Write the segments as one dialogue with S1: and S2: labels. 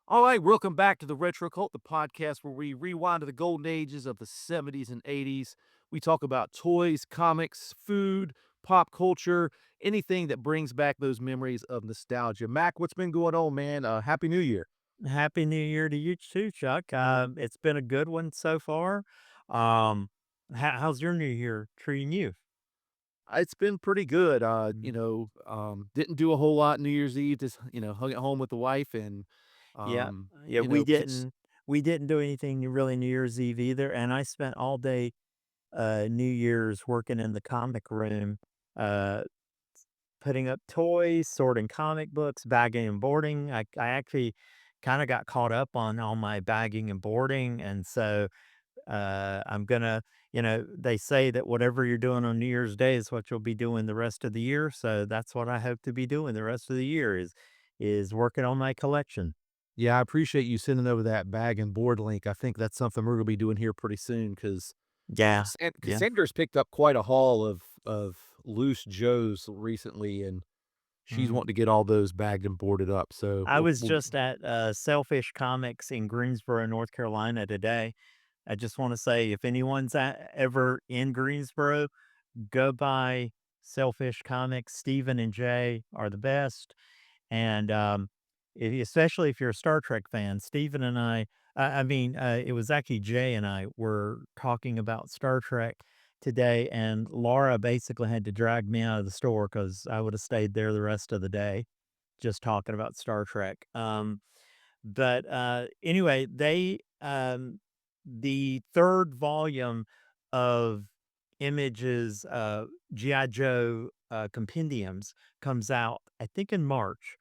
S1: All right, welcome back to the RetroCult, the podcast where we rewind to the golden ages of the 70s and 80s. We talk about toys, comics, food, pop culture, anything that brings back those memories of nostalgia. Mac, what's been going on, man? Happy New Year.
S2: Happy New Year to you too, Chuck. It's been a good one so far. Um, how's your New Year treating you?
S1: It's been pretty good.
S2: Mm.
S1: Didn't do a whole lot New Year's Eve, just, hung at home with the wife and,
S2: Yeah,
S1: um,
S2: yeah. We didn't do anything really New Year's Eve either, and I spent all day New Year's working in the comic room, uh, putting up toys, sorting comic books, bagging and boarding. I actually kind of got caught up on all my bagging and boarding, and so I'm gonna, they say that whatever you're doing on New Year's Day is what you'll be doing the rest of the year. So that's what I hope to be doing the rest of the year is working on my collection.
S1: yeah, I appreciate you sending over that bag and board link. I think that's something we're going to be doing here pretty soon because
S2: Yeah, yeah.
S1: Cassandra's picked up quite a haul of loose joes recently, and she's
S2: Mm.
S1: wanting to get all those bagged and boarded up, so
S2: I was
S1: we'll
S2: just at Selfish Comics in Greensboro, North Carolina today. I just want to say if anyone's ever in Greensboro, go by Selfish Comics. Stephen and Jay are the best. And, especially if you're a Star Trek fan, Steven and it was actually Jay and I were talking about Star Trek today, and Laura basically had to drag me out of the store because I would have stayed there the rest of the day just talking about Star Trek. Anyway, the third volume of Image's G.I. Joe compendiums comes out, I think, in March.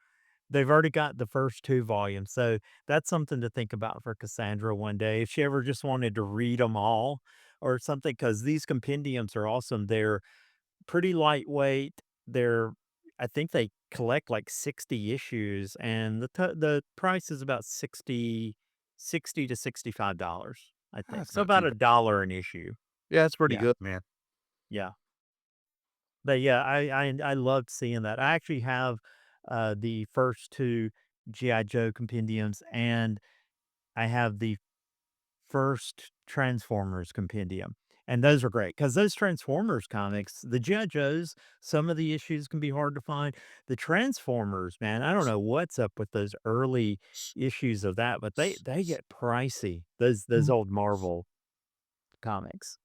S2: They've already got the first 2 volumes, so that's something to think about for Cassandra one day if she ever just wanted to read them all or something. Because these compendiums are awesome. They're pretty lightweight. They're I think they collect, like, 60 issues, and the price is about 60 to $65, I think.
S1: that's
S2: So
S1: not
S2: about
S1: too
S2: a
S1: bad.
S2: dollar an issue.
S1: Yeah, that's pretty
S2: Yeah,
S1: good, man.
S2: yeah. But yeah, I loved seeing that. I actually have, the first 2 G.I. Joe compendiums, and I have the first Transformers compendium, and those are great because those Transformers comics, the G.I. Joes, some of the issues can be hard to find. The Transformers, man, I don't know what's up with those early issues of that, but they get pricey, those old Marvel comics.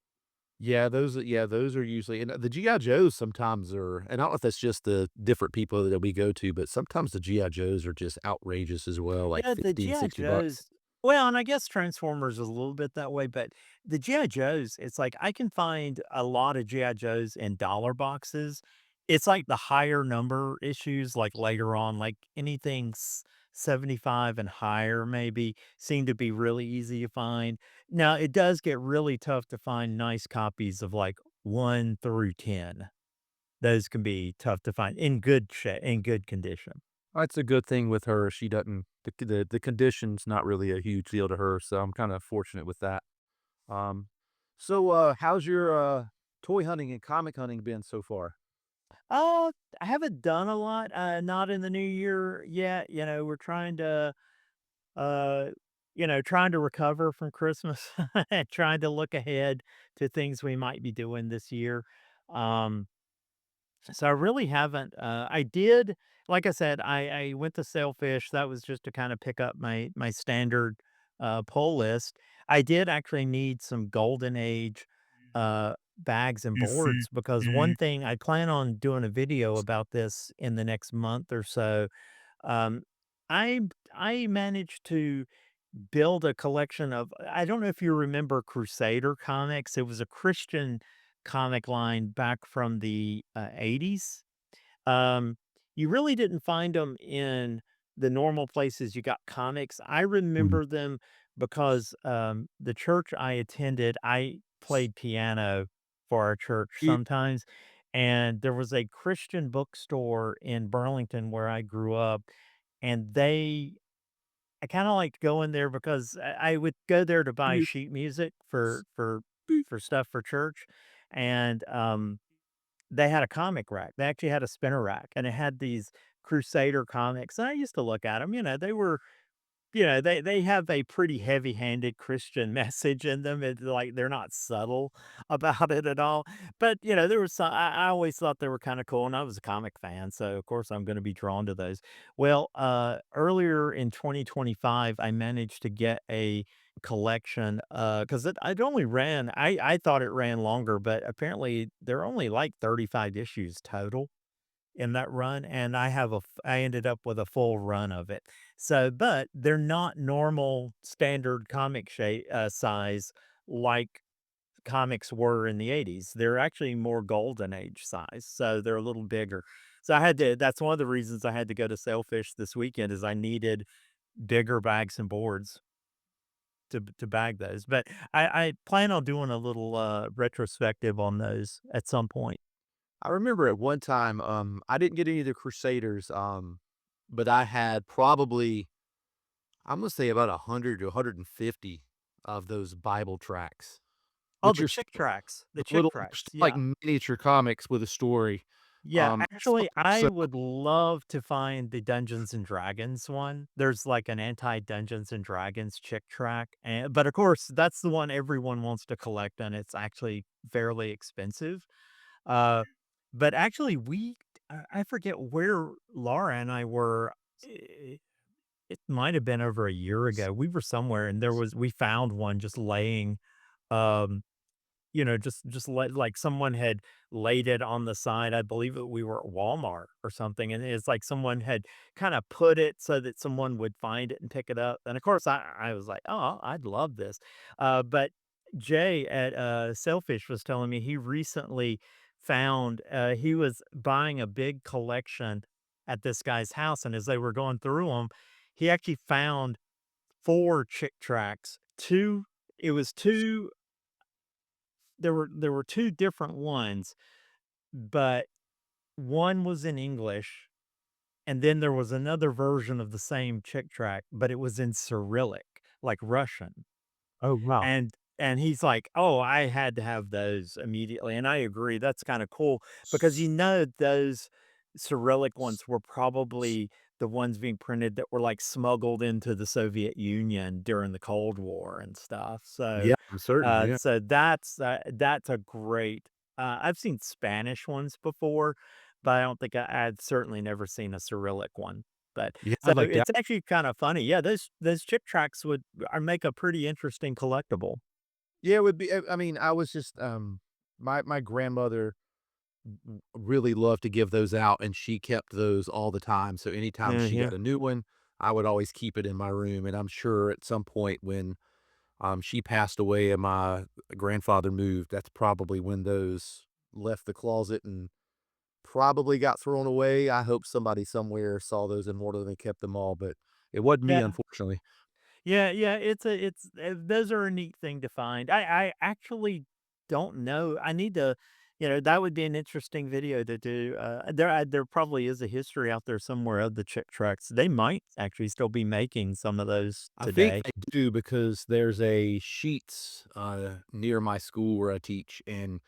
S1: Yeah, those are usually and the GI Joes sometimes are and I don't know if that's just the different people that we go to, but sometimes the GI Joes are just outrageous as well, like
S2: Yeah, the
S1: 50,
S2: G.I.
S1: $60.
S2: Joes well, and I guess Transformers is a little bit that way, but the G.I. Joes, it's like I can find a lot of G.I. Joes in dollar boxes. It's like the higher number issues, like later on, like anything 75 and higher maybe seem to be really easy to find. Now, it does get really tough to find nice copies of like 1 through 10. Those can be tough to find in good condition.
S1: That's a good thing with her, she doesn't the condition's not really a huge deal to her, so I'm kinda fortunate with that. Um, how's your, toy hunting and comic hunting been so far?
S2: I haven't done a lot, not in the new year yet. We're uh, trying to recover from Christmas and trying to look ahead to things we might be doing this year. Um, so I really haven't. I did, like I said, I went to Sailfish. That was just to kind of pick up my standard pull list. I did actually need some golden age bags and boards because one thing I plan on doing a video about this in the next month or so. Um, I I managed to build a collection of I don't know if you remember Crusader comics. It was a Christian comic line back from the 80s. Um, you really didn't find them in the normal places you got comics. I
S1: Mhm.
S2: remember them because the church I attended, I played piano for our church
S1: Ye
S2: sometimes. And there was a Christian bookstore in Burlington where I grew up, and I kinda liked going there because I would go there to buy
S1: ye
S2: sheet music for stuff for church, and, they had a comic rack. They actually had a spinner rack, and it had these Crusader comics, and I used to look at them. They were they have a pretty heavy-handed Christian message in them. It's like they're not subtle about it at all. But, there was some I always thought they were kinda cool, and I was a comic fan, so of course I'm gonna be drawn to those. Well, earlier in 2025, I managed to get a collection, 'cause it only ran I thought it ran longer, but apparently there are only like 35 issues total in that run, and I ended up with a full run of it. So, but they're not normal standard comic size like comics were in the '80s. They're actually more golden age size, so they're a little bigger. So I had to that's one of the reasons I had to go to Sailfish this weekend is I needed bigger bags and boards to bag those. But I plan on doing a little, retrospective on those at some point.
S1: I remember at one time, I didn't get any of the Crusaders, but I had probably, I'm gonna say about 100 to 150 of those Bible tracks,
S2: Oh,
S1: which
S2: the
S1: are
S2: chick tracks, the chick
S1: little,
S2: tracks,
S1: like
S2: yeah.
S1: miniature comics with a story.
S2: Yeah,
S1: So
S2: actually, I
S1: so
S2: would love to find the Dungeons& and Dragons one. There's, like, an anti-Dungeons& and Dragons chick track, and but, of course, that's the one everyone wants to collect, and it's actually fairly expensive. Uh, but actually, I forget where Laura and I were, it might have been over a year ago. We were somewhere, and we found one just laying, um just like someone had laid it on the side. I believe that we were at Walmart or something, and it's like someone had kinda put it so that someone would find it and pick it up, and of course, I was like, "Oh, I'd love this." But Jay at, Sailfish was telling me he recently found, he was buying a big collection at this guy's house, and as they were going through them, he actually found 4 Chick tracks, 2 it was 2 there were 2 different ones, but one was in English, and then there was another version of the same Chick tract, but it was in Cyrillic, like Russian.
S1: Oh, wow.
S2: And he's like, "Oh, I had to have those immediately," and I agree, that's kinda cool because those Cyrillic ones were probably the ones being printed that were, like, smuggled into the Soviet Union during the Cold War and stuff,
S1: Yeah, I'm certain, yeah.
S2: so that's a great I've seen Spanish ones before, but I don't think I'd certainly never seen a Cyrillic one. But
S1: Yeah,
S2: so
S1: like that.
S2: it's actually kinda funny. Yeah, those chip tracks would make a pretty interesting collectible.
S1: Yeah, it would be, I mean, I was just, my grandmother really loved to give those out, and she kept those all the time, so anytime
S2: Yeah,
S1: she
S2: yeah.
S1: got a new one, I would always keep it in my room, and I'm sure at some point when, she passed away and my grandfather moved, that's probably when those left the closet and probably got thrown away. I hope somebody somewhere saw those in order and kept them all, but it wasn't me,
S2: Yeah.
S1: unfortunately.
S2: Yeah, yeah, those are a neat thing to find. I actually don't know. I need to that would be an interesting video to do. There probably is a history out there somewhere of the Chick tracks. They might actually still be making some of those
S1: I think
S2: today.
S1: they do because there's a Sheetz, near my school where I teach, and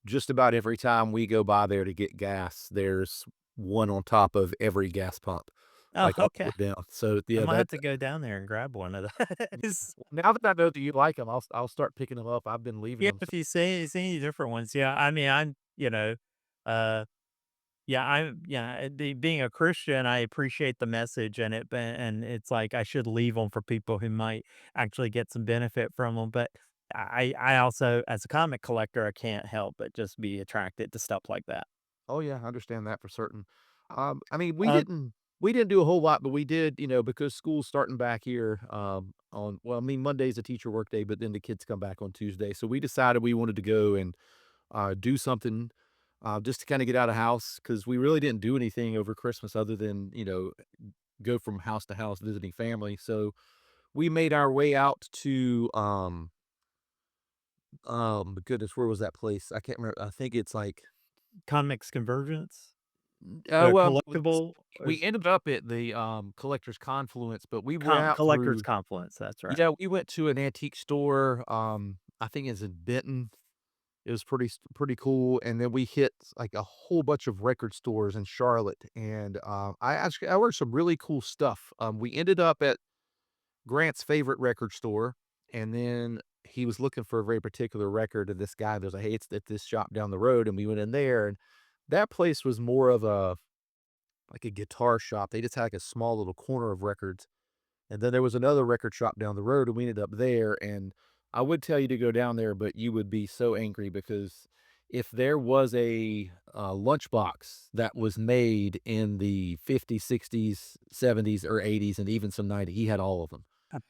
S1: just about every time we go by there to get gas, there's one on top of every gas pump,
S2: Oh,
S1: like, all the
S2: okay.
S1: way down. So,
S2: I
S1: yeah,
S2: might
S1: that
S2: have to go down there and grab one of
S1: yeah.
S2: those.
S1: Now that I know that you like them, I'll start picking them up. I've been leaving
S2: Yeah,
S1: them.
S2: if you see any different ones, yeah. I mean, uh, yeah, being a Christian, I appreciate the message and and it's like I should leave them for people who might actually get some benefit from them. But I also, as a comic collector, I can't help but just be attracted to stuff like that.
S1: Oh, yeah, I understand that for certain. I mean,
S2: Uh,
S1: we didn't do a whole lot, but we did, because school's starting back here, on, well, I mean, Monday's a teacher work day, but then the kids come back on Tuesday. So we decided we wanted to go and do something, just to kinda get out of house because we really didn't do anything over Christmas other than, go from house to house visiting family. So we made our way out to, goodness, where was that place? I can't remember. I think it's like,
S2: Comics Convergence, the
S1: well,
S2: collectible, or
S1: we ended up at the, Collectors Confluence, but we went out
S2: Collectors
S1: through,
S2: Confluence. That's right.
S1: yeah, we went to an antique store, I think it's in Benton. It was pretty cool, and then we hit, like, a whole bunch of record stores in Charlotte, and, I ordered some really cool stuff. We ended up at Grant's favorite record store, and then he was looking for a very particular record, and this guy there's like, "Hey, it's at this shop down the road," and we went in there, and that place was more of a like a guitar shop. They just had, like, a small little corner of records, and then there was another record shop down the road, and we ended up there, and I would tell you to go down there, but you would be so angry because if there was a, lunchbox that was made in the '50s, '60s, '70s, or '80s, and even some '90s, he had all of them.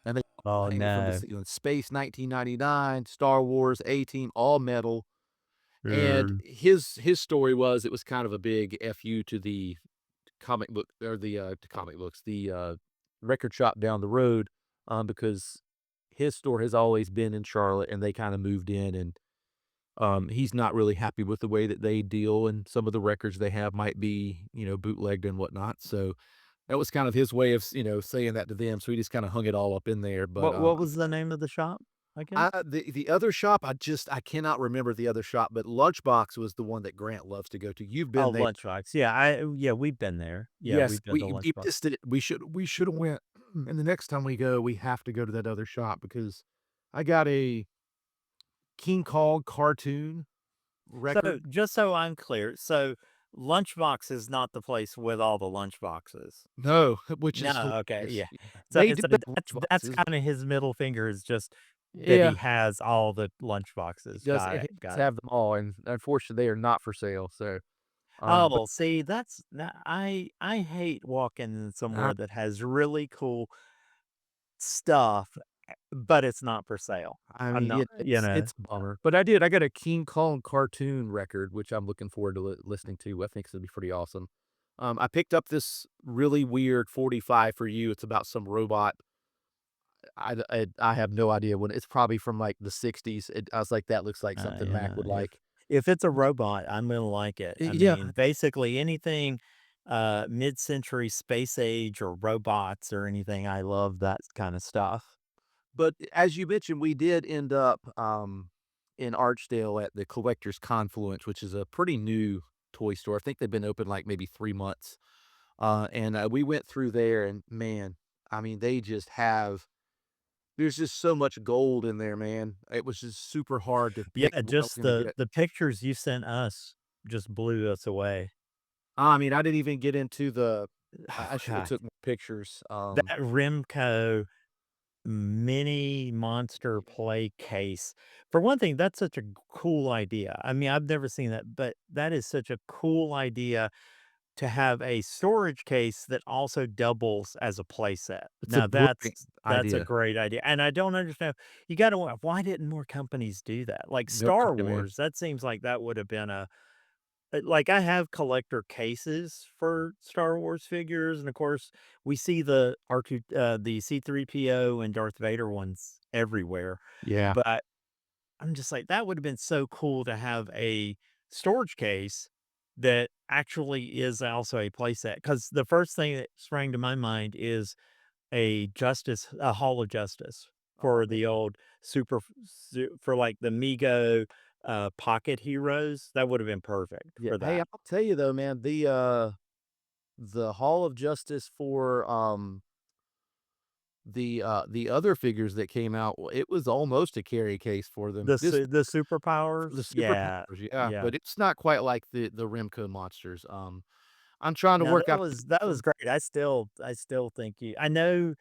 S1: And they all
S2: Oh,
S1: hanging from the
S2: no.
S1: ceiling. Space 1999, Star Wars, A-Team, all metal, and
S2: Mm.
S1: his story was it was kind of a big FU to the comic book or the comic books, record shop down the road, because his store has always been in Charlotte, and they kinda moved in, and, he's not really happy with the way that they deal, and some of the records they have might be, bootlegged and whatnot, so that was kind of his way of saying that to them, so he just kinda hung it all up in there, but,
S2: What was the name of the shop again?
S1: the other shop, I cannot remember the other shop, but Lunchbox was the one that Grant loves to go to. You've
S2: Oh,
S1: been there.
S2: Lunchbox. Yeah, we've been there. Yeah,
S1: Yes,
S2: we've been to
S1: we
S2: Lunchbox.
S1: missed it. We shoulda went, and the next time we go, we have to go to that other shop because I got a King Kong cartoon
S2: So,
S1: record.
S2: just so I'm clear, so Lunchbox is not the place with all the lunchboxes?
S1: No, which is
S2: No, okay,
S1: hilarious.
S2: yeah.
S1: Yeah.
S2: So
S1: They do
S2: so
S1: have
S2: that's
S1: lunchboxes.
S2: kinda his middle finger is just that he
S1: Yeah,
S2: has all the
S1: he
S2: lunchboxes.
S1: does,
S2: Got
S1: and
S2: it,
S1: he does
S2: got it.
S1: have them all, and unfortunately, they are not for sale, so, but
S2: Oh, see, that's that I hate walking in
S1: I
S2: somewhere that has really cool stuff, but it's not for sale.
S1: I
S2: I'm
S1: mean,
S2: not
S1: it's a bummer, but I got a King Kong cartoon record, which I'm looking forward to listening to. I think it's gonna be pretty awesome. I picked up this really weird 45 for you. It's about some robot. I have no idea when it's probably from, like, the '60s. I was like, "That looks like something Mac
S2: yeah,
S1: would like."
S2: if it's a robot, I'm gonna like it. I
S1: Yeah,
S2: mean, basically anything, mid-century space age or robots or anything, I love that kinda stuff.
S1: but as you mentioned, we did end up, in Archdale at the Collectors Confluence, which is a pretty new toy store. I think they've been open, like, maybe 3 months, and, we went through there, and man, I mean, they just have there's just so much gold in there, man. It was just super hard to pick
S2: Yeah,
S1: what I was
S2: just
S1: gonna
S2: the
S1: get.
S2: the pictures you sent us just blew us away.
S1: I mean, I didn't even get into I
S2: Oh
S1: should have
S2: god.
S1: took more pictures,
S2: That Remco mini monster play case. For one thing, that's such a cool idea. I mean, I've never seen that, but that is such a cool idea to have a storage case that also doubles as a playset.
S1: it's a
S2: Now
S1: brilliant
S2: that's a
S1: idea.
S2: great idea, and I don't understand. You gotta why didn't more companies do that? Like
S1: No
S2: Star
S1: idea, man.
S2: Wars, that seems like that would have been a like, I have collector cases for Star Wars figures, and, of course, we see the C-3PO and Darth Vader ones everywhere,
S1: Yeah.
S2: but I'm just like, that would've been so cool to have a storage case that actually is also a playset. Because the first thing that sprang to my mind is a Hall of Justice
S1: Oh,
S2: for the
S1: man.
S2: old for, like, the Mego, pocket heroes. That would've been perfect
S1: Yeah.
S2: for
S1: Hey,
S2: that.
S1: I'll tell you though, man, the Hall of Justice for, the other figures that came out, it was almost a carry case for them.
S2: The
S1: For the
S2: superpowers? Yeah,
S1: superpowers, yeah,
S2: yeah.
S1: but it's not quite like the Remco monsters. I'm trying to
S2: No,
S1: work out
S2: that was
S1: some.
S2: great. I still think you I know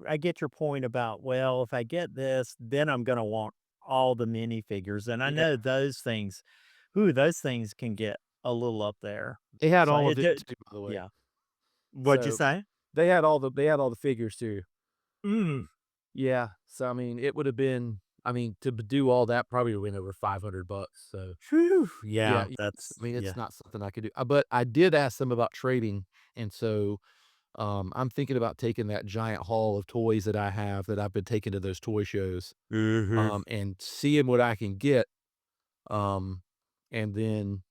S2: I get your point about, well, if I get this, then I'm gonna want all the minifigures, and I
S1: Yeah,
S2: know those things can get a little up there.
S1: they had
S2: So
S1: all of
S2: it
S1: it
S2: did
S1: too, by the way.
S2: yeah. What'd you
S1: So,
S2: say?
S1: they had all the figures too.
S2: Mm.
S1: Yeah, so, I mean, it would have been I mean, to b do all that probably went over $500, so,
S2: Phew.
S1: yeah,
S2: Yeah,
S1: I mean, it's
S2: yeah.
S1: not something I could do, but I did ask them about trading, and so, I'm thinking about taking that giant haul of toys that I have that I've been taking to those toy shows,
S2: Mhm.
S1: and seeing what I can get, um, and then,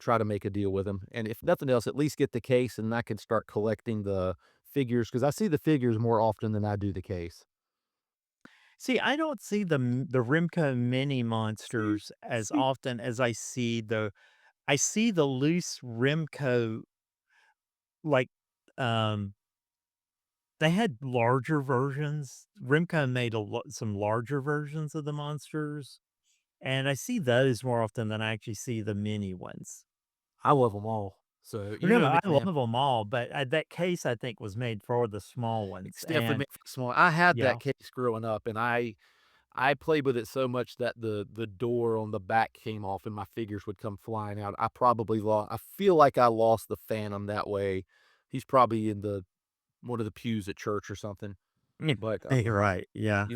S1: try to make a deal with them, and if nothing else, at least get the case, and I can start collecting the figures because I see the figures more often than I do the case.
S2: See, I don't see the Rimco mini
S1: See?
S2: monsters as
S1: See?
S2: often as I see the loose Rimco, like, um, They had larger versions. Rimco made some larger versions of the monsters, and I see those more often than I actually see the mini ones.
S1: I love them all. So, you
S2: No, no,
S1: know me,
S2: I
S1: man.
S2: love them all, but, that case, I think, was made for the small ones,
S1: It's definitely
S2: and
S1: made for small. I had
S2: yeah.
S1: that case growing up, and I played with it so much that the door on the back came off and my figures would come flying out. I feel like I lost the Phantom that way. He's probably in the one of the pews at church or something,
S2: Yeah,
S1: but,
S2: you're right, yeah,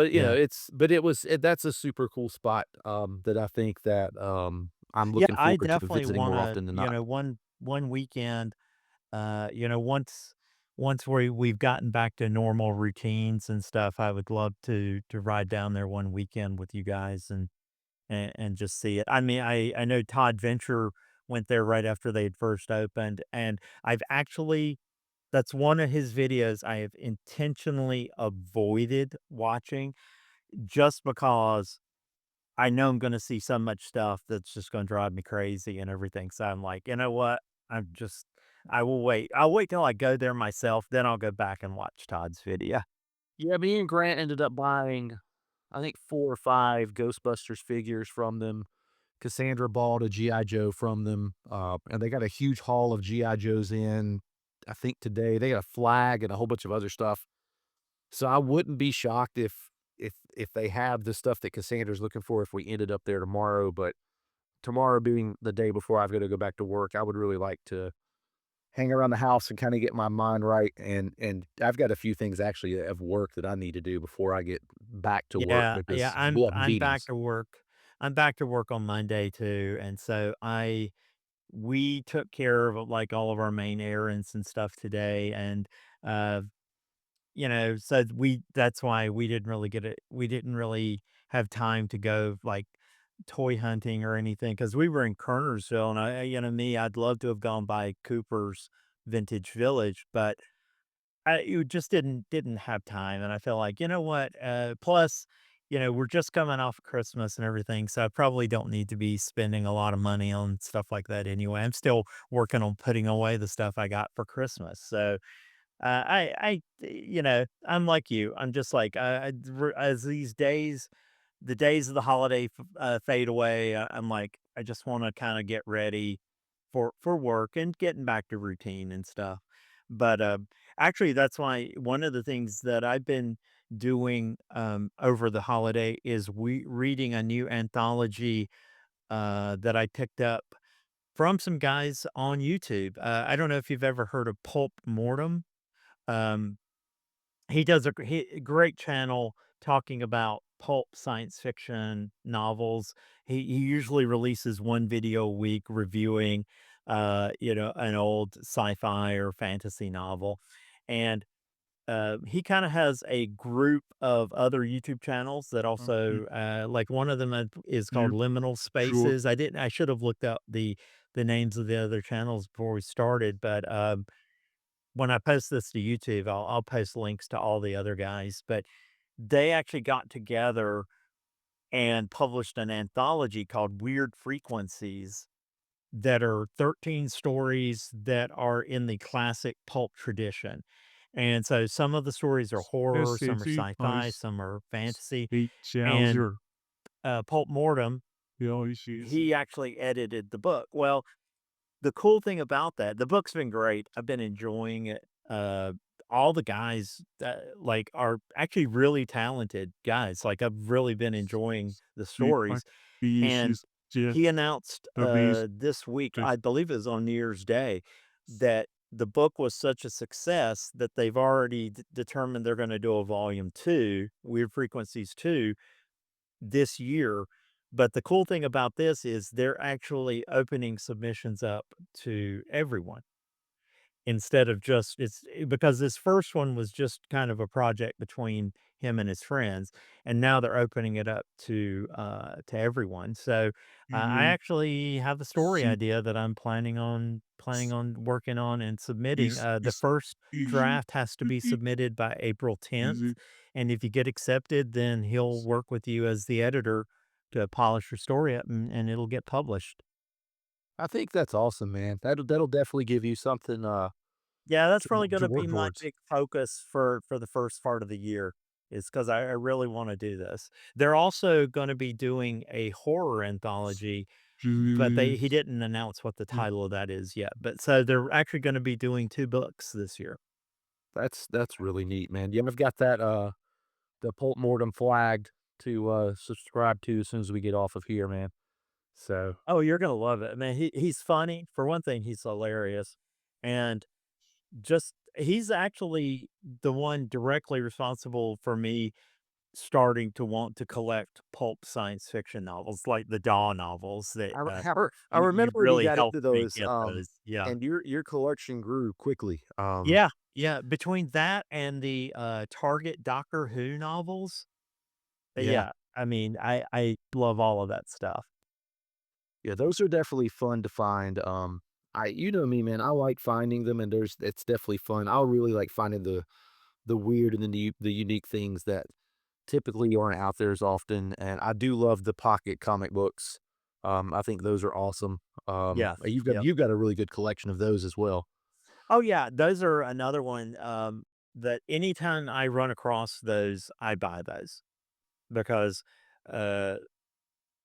S2: yeah.
S1: that's a super cool spot, that I think that, I'm
S2: Yeah,
S1: looking
S2: I
S1: forward to
S2: definitely
S1: visiting more
S2: wanna,
S1: often than not.
S2: one weekend, once we've gotten back to normal routines and stuff, I would love to ride down there one weekend with you guys and just see it. I mean, I know Todd Venture went there right after they had first opened, and I've actually that's one of his videos I have intentionally avoided watching just because I know I'm gonna see so much stuff that's just gonna drive me crazy and everything, so I'm like, "You know what? I'm just I will wait. I'll wait till I go there myself, then I'll go back and watch Todd's video."
S1: Yeah, me and Grant ended up buying, I think, 4 or 5 Ghostbusters figures from them. Cassandra bought a GI Joe from them, and they got a huge haul of GI Joes in, I think today. They got a flag and a whole bunch of other stuff. So I wouldn't be shocked if they have the stuff that Cassandra's looking for if we ended up there tomorrow, but tomorrow being the day before I've gotta go back to work, I would really like to hang around the house and kinda get my mind right, and I've got a few things actually of work that I need to do before I get back to work
S2: Yeah, yeah,
S1: because we'll have
S2: I'm back
S1: meetings.
S2: to work. I'm back to work on Monday too, and so I we took care of, like, all of our main errands and stuff today, and, uh so that's why we didn't really have time to go, like, toy hunting or anything because we were in Kernersville, and I'd love to have gone by Cooper's Vintage Village, but you just didn't have time, and I feel like, "You know what?" Plus, we're just coming off Christmas and everything, so I probably don't need to be spending a lot of money on stuff like that anyway. I'm still working on putting away the stuff I got for Christmas, so I'm like you. I'm just like, as the days of the holiday fade away, I'm like, I just want to kind of get ready for work and getting back to routine and stuff. But actually, that's why one of the things that I've been doing over the holiday is we reading a new anthology that I picked up from some guys on YouTube. I don't know if you've ever heard of Pulp Mortem. Um, he does a great channel talking about pulp science fiction novels. He usually releases one video a week reviewing, an old sci-fi or fantasy novel, and he kinda has a group of other YouTube channels that
S1: Mhm.
S2: also, like, one of them is called
S1: You
S2: Liminal
S1: sure?
S2: Spaces. I should have looked up the names of the other channels before we started, but, when I post this to YouTube, I'll post links to all the other guys, but they actually got together and published an anthology called Weird Frequencies that are 13 stories that are in the classic pulp tradition. And so some of the stories are horror, some are
S1: SCP,
S2: sci-fi,
S1: nice.
S2: some are fantasy,
S1: H
S2: and,
S1: Hauser.
S2: Pulp Mortem,
S1: Yeah, he sees.
S2: he actually edited the book. Well, the cool thing about that, the book's been great. I've been enjoying it. All the guys that like are actually really talented guys. Like I've really been enjoying the
S1: Super
S2: stories. And
S1: species.
S2: he announced
S1: The beast.
S2: this week, I believe it was on New Year's Day, that the book was such a success that they've already determined they're going to do a volume two, Weird Frequencies 2, this year. But the cool thing about this is they're actually opening submissions up to everyone instead of just because this first one was just kind of a project between him and his friends, and now they're opening it up to everyone. So I
S1: You
S2: actually have a story
S1: see
S2: idea that I'm planning on working on and submitting. The
S1: is
S2: first
S1: easy.
S2: draft has to be submitted by April 10th,
S1: Easy.
S2: and if you get accepted, then he'll work with you as the editor to polish your story up, and it'll get published.
S1: I think that's awesome, man. That'll definitely give you something,
S2: Yeah, that's probably gonna be
S1: Drawing
S2: my
S1: boards.
S2: big focus for the first part of the year is 'cause I really wanna do this. They're also gonna be doing a horror anthology, but he didn't announce what the title of that is yet, but so they're actually gonna be doing 2 books this year.
S1: That's really neat, man. Yeah, I've got that, the Pulp Mortem flagged to, subscribe to as soon as we get off of here, man. So
S2: Oh, you're gonna love it, man. He's funny. For one thing, he's hilarious, and just he's actually the one directly responsible for me starting to want to collect pulp science fiction novels, like the Daw novels that,
S1: I
S2: you
S1: remember when you
S2: really
S1: got
S2: helped
S1: into
S2: me
S1: those,
S2: get those. Yeah.
S1: and your collection grew quickly.
S2: Yeah, yeah, between that and the, Target Doctor Who novels,
S1: Yeah.
S2: yeah, I mean, I love all of that stuff.
S1: Yeah, those are definitely fun to find. You know me, man. I like finding them, and it's definitely fun. I really like finding the weird and the unique things that typically aren't out there as often. And I do love the pocket comic books. I think those are awesome.
S2: Yes, yep.
S1: You've got a really good collection of those as well.
S2: Oh, yeah, those are another one, that anytime I run across those, I buy those because, uh,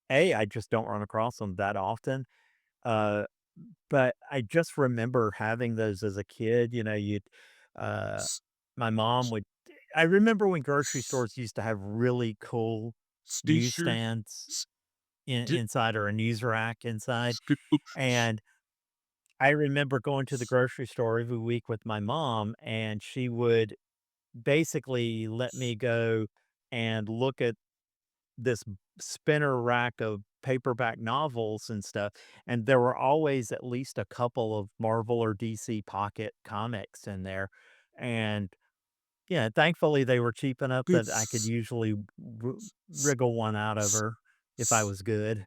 S2: A, I just don't run across them that often, uh, but I just remember having those as a kid, uh,
S1: S-
S2: my mom would I remember when grocery
S1: s-
S2: stores used to have really cool
S1: Sneaker,
S2: newsstands
S1: s- di-
S2: inside or a news rack inside,
S1: skip-
S2: and I remember going to the grocery store every week with my mom, and she would basically let me go and look at this spinner rack of paperback novels and stuff, and there were always at least a couple of Marvel or DC Pocket comics in there, and, yeah, thankfully, they were cheap enough that I could
S1: s-
S2: usually wriggle one out of
S1: s-
S2: her if I
S1: s-
S2: was good.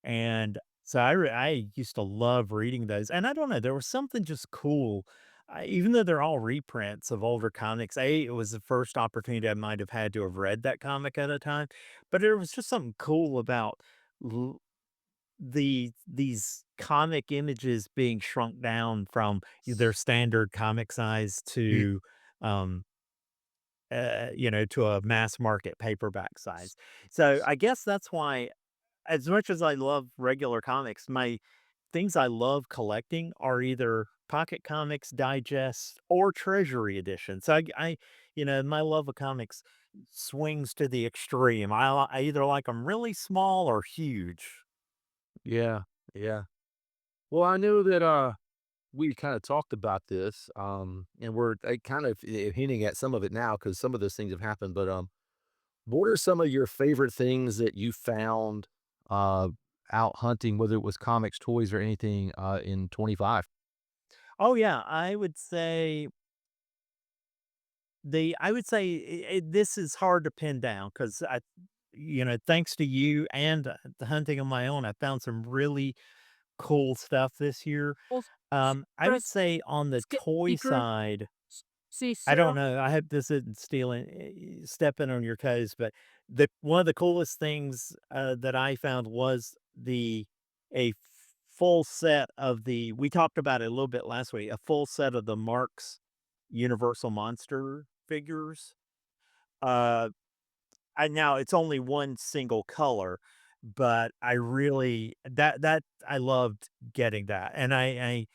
S2: And so I used to love reading those, and I don't know, there was something just cool, even though they're all reprints of older comics, it was the first opportunity I might have had to have read that comic at a time, but there was just something cool about l these comic images being shrunk down from their standard comic size to, um, to a mass market paperback size. So, I guess that's why as much as I love regular comics, my things I love collecting are either pocket comics, digests, or treasury editions. So my love of comics swings to the extreme. I either like them really small or huge.
S1: Yeah, yeah. Well, I know that we kind of talked about this, and we're kind of hinting at some of it now because some of those things have happened. But what are some of your favorite things that you found uh, out hunting, whether it was comics, toys, or anything in 25?
S2: Oh yeah, I would say this is hard to pin down because thanks to you and the hunting on my own, I found some really cool stuff this year.
S1: Well,
S2: I would say on the toy
S1: Secret,
S2: side, I don't
S1: sincero.
S2: know, I hope this isn't stepping on your toes, but the one of the coolest things, that I found was a full set of we talked about it a little bit last week, a full set of the Marks Universal Monster figures. Uh, now it's only one single color, but I really I loved getting that, and I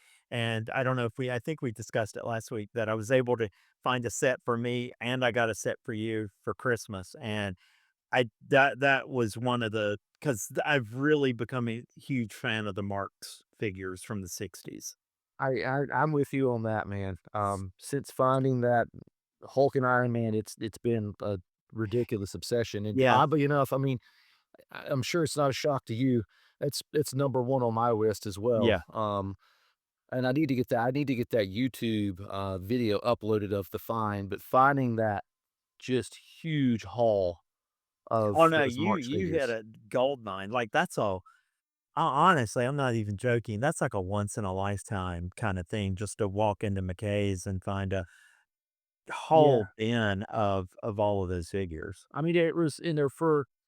S2: don't know if I think we discussed it last week that I was able to find a set for me and I got a set for you for Christmas, and that was one of the because I've really become a huge fan of the Marks figures from the '60s.
S1: I'm with you on that, man. Since finding that Hulk and Iron Man, it's been a ridiculous obsession. And
S2: Yeah,
S1: oddly enough, I mean, I'm sure it's not a shock to you. It's number one on my list as well.
S2: yeah.
S1: And I need to get that YouTube video uploaded of the find. But finding that just huge haul
S2: Oh,
S1: of
S2: no,
S1: those
S2: you
S1: March
S2: you hit
S1: figures.
S2: a gold mine, like, that's all. Honestly, I'm not even joking. That's like a once in a lifetime kinda thing just to walk into McKay's and find a whole
S1: Yeah,
S2: bin of all of those figures.
S1: I mean, it was in there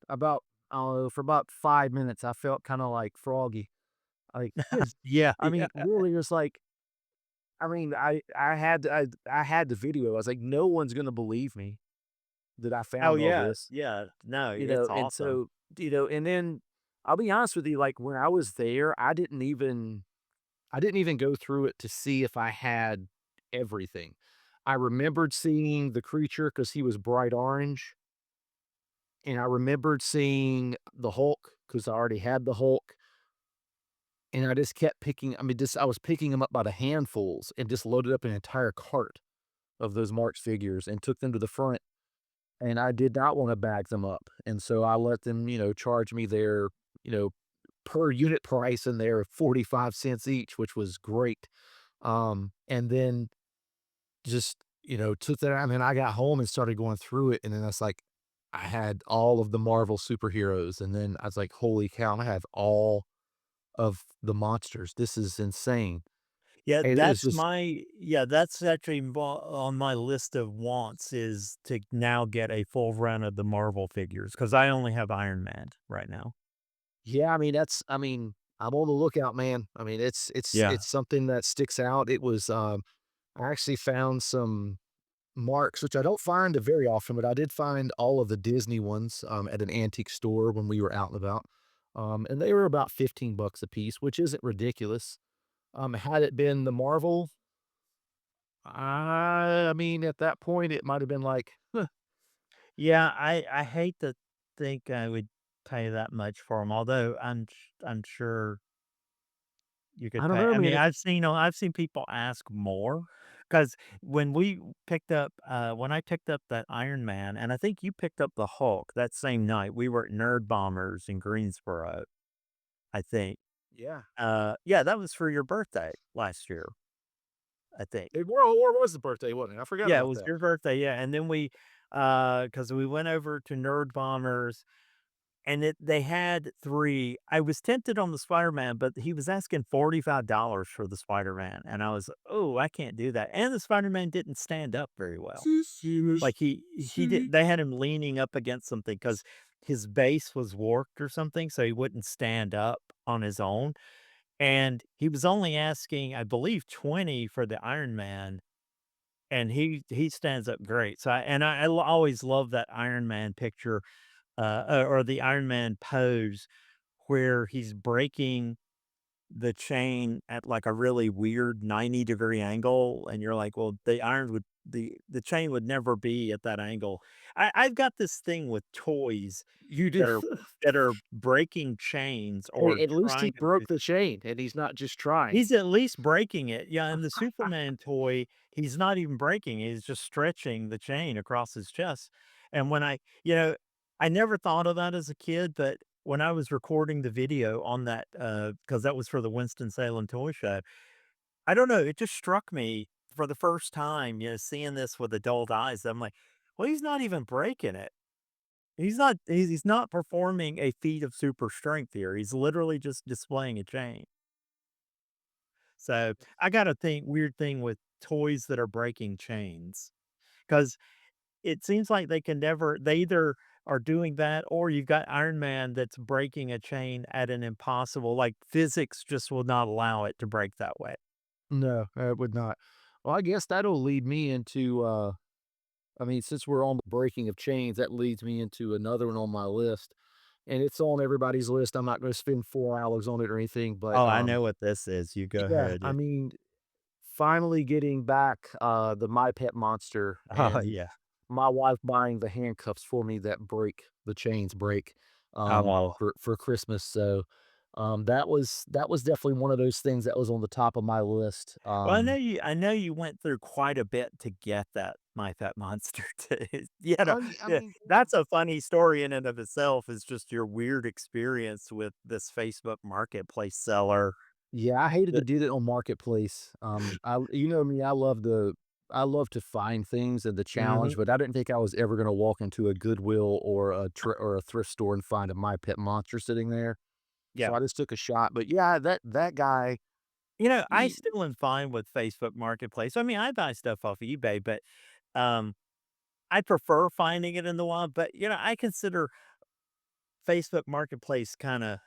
S1: about for about 5 minutes. I felt kind of like froggy. Like,
S2: Yeah,
S1: I
S2: yeah.
S1: mean, really, it was like I mean, I had the video. I was like, "No one's gonna believe me that I
S2: Oh,
S1: found all
S2: yeah,
S1: this."
S2: yeah. No,
S1: You
S2: it's
S1: know, and
S2: awesome.
S1: so, and then I'll be honest with you, like, when I was there, I didn't even go through it to see if I had everything. I remembered seeing the creature because he was bright orange, and I remembered seeing the Hulk because I already had the Hulk, and I just kept picking I mean, just I was picking them up by the handfuls and just loaded up an entire cart of those March figures and took them to the front, and I did not wanna bag them up, and so I let them, charge me their, you know, per unit price in there of 45 cents each, which was great. And then just, took that out, and then I got home and started going through it, and then that's like, I had all of the Marvel superheroes, and then I was like, "Holy cow, I have all of the monsters. This is insane."
S2: Yeah,
S1: And it was just
S2: that's actually on my list of wants is to now get a full run of the Marvel figures because I only have Iron Man right now.
S1: yeah, I mean, I'm on the lookout, man. I mean,
S2: Yeah.
S1: it's something that sticks out. It was, I actually found some marks, which I don't find very often, but I did find all of the Disney ones, at an antique store when we were out and about, and they were about 15 bucks a piece, which isn't ridiculous. Had it been the Marvel, I mean, at that point, it might have been like, "Huh."
S2: Yeah, I hate to think I would pay that much for them. Although I'm sure you
S1: I
S2: could
S1: don't
S2: pay.
S1: know,
S2: I mean,
S1: man.
S2: I've seen people ask more because when we when I picked up that Iron Man, and I think you picked up the Hulk that same night, we were at Nerd Bombers in Greensboro, I think.
S1: Yeah.
S2: Yeah, that was for your birthday last year, I think.
S1: Or was the birthday, wasn't it? I forgot
S2: Yeah, it
S1: about
S2: was
S1: that.
S2: your birthday, yeah, and then because we went over to Nerd Bombers, and they had 3. I was tempted on the Spider-Man, but he was asking $45 for the Spider-Man, and I was, "Oh, I can't do that," and the Spider-Man didn't stand up very well. Like, he did they had him leaning up against something because his base was warped or something, so he wouldn't stand up on his own, and he was only asking, I believe, 20 for the Iron Man, and he stands up great. So I always love that Iron Man picture, or the Iron Man pose where he's breaking the chain at like a really weird 90-degree angle, and you're like, well, the chain would never be at that angle. I've got this thing with toys
S1: You did.
S2: that are breaking chains or
S1: Hey, at least he
S2: trying to.
S1: broke the chain, and he's not just trying.
S2: He's at least breaking it. Yeah, and the Superman toy, he's not even breaking it, he's just stretching the chain across his chest. And when I never thought of that as a kid, but when I was recording the video on that, because that was for the Winston-Salem Toy Show, I don't know, it just struck me for the first time, seeing this with adult eyes. I'm like, "Well, he's not even breaking it. He's not performing a feat of super strength here. He's literally just displaying a chain." So, I got a weird thing with toys that are breaking chains because it seems like they either are doing that or you've got Iron Man that's breaking a chain at an impossible like, physics just will not allow it to break that way.
S1: No, it would not. Well, I guess that'll lead me into, I mean, since we're on the breaking of chains, that leads me into another one on my list, and it's on everybody's list. I'm not gonna spend 4 hours on it or anything, but,
S2: Oh, I know what this is. You go
S1: yeah,
S2: ahead.
S1: I mean, finally getting back, the My Pet Monster
S2: Oh,
S1: and
S2: yeah.
S1: my wife buying the handcuffs for me that the chains break,
S2: Oh.
S1: for Christmas, so, that was definitely one of those things that was on the top of my list,
S2: Well, I know you went through quite a bit to get that My Pet Monster to
S1: I
S2: yeah,
S1: mean,
S2: that's a funny story in and of itself is just your weird experience with this Facebook Marketplace seller
S1: yeah, I hated to
S2: that.
S1: do that on Marketplace. You know me, I love to find things and the challenge,
S2: Mhm.
S1: but I didn't think I was ever gonna walk into a Goodwill or a thrift store and find a My Pet Monster sitting there.
S2: Yeah.
S1: So I just took a shot. But yeah, that guy,
S2: I
S1: he
S2: still am fine with Facebook Marketplace. I mean, I buy stuff off eBay, but, um, I prefer finding it in the wild, but, I consider Facebook Marketplace kinda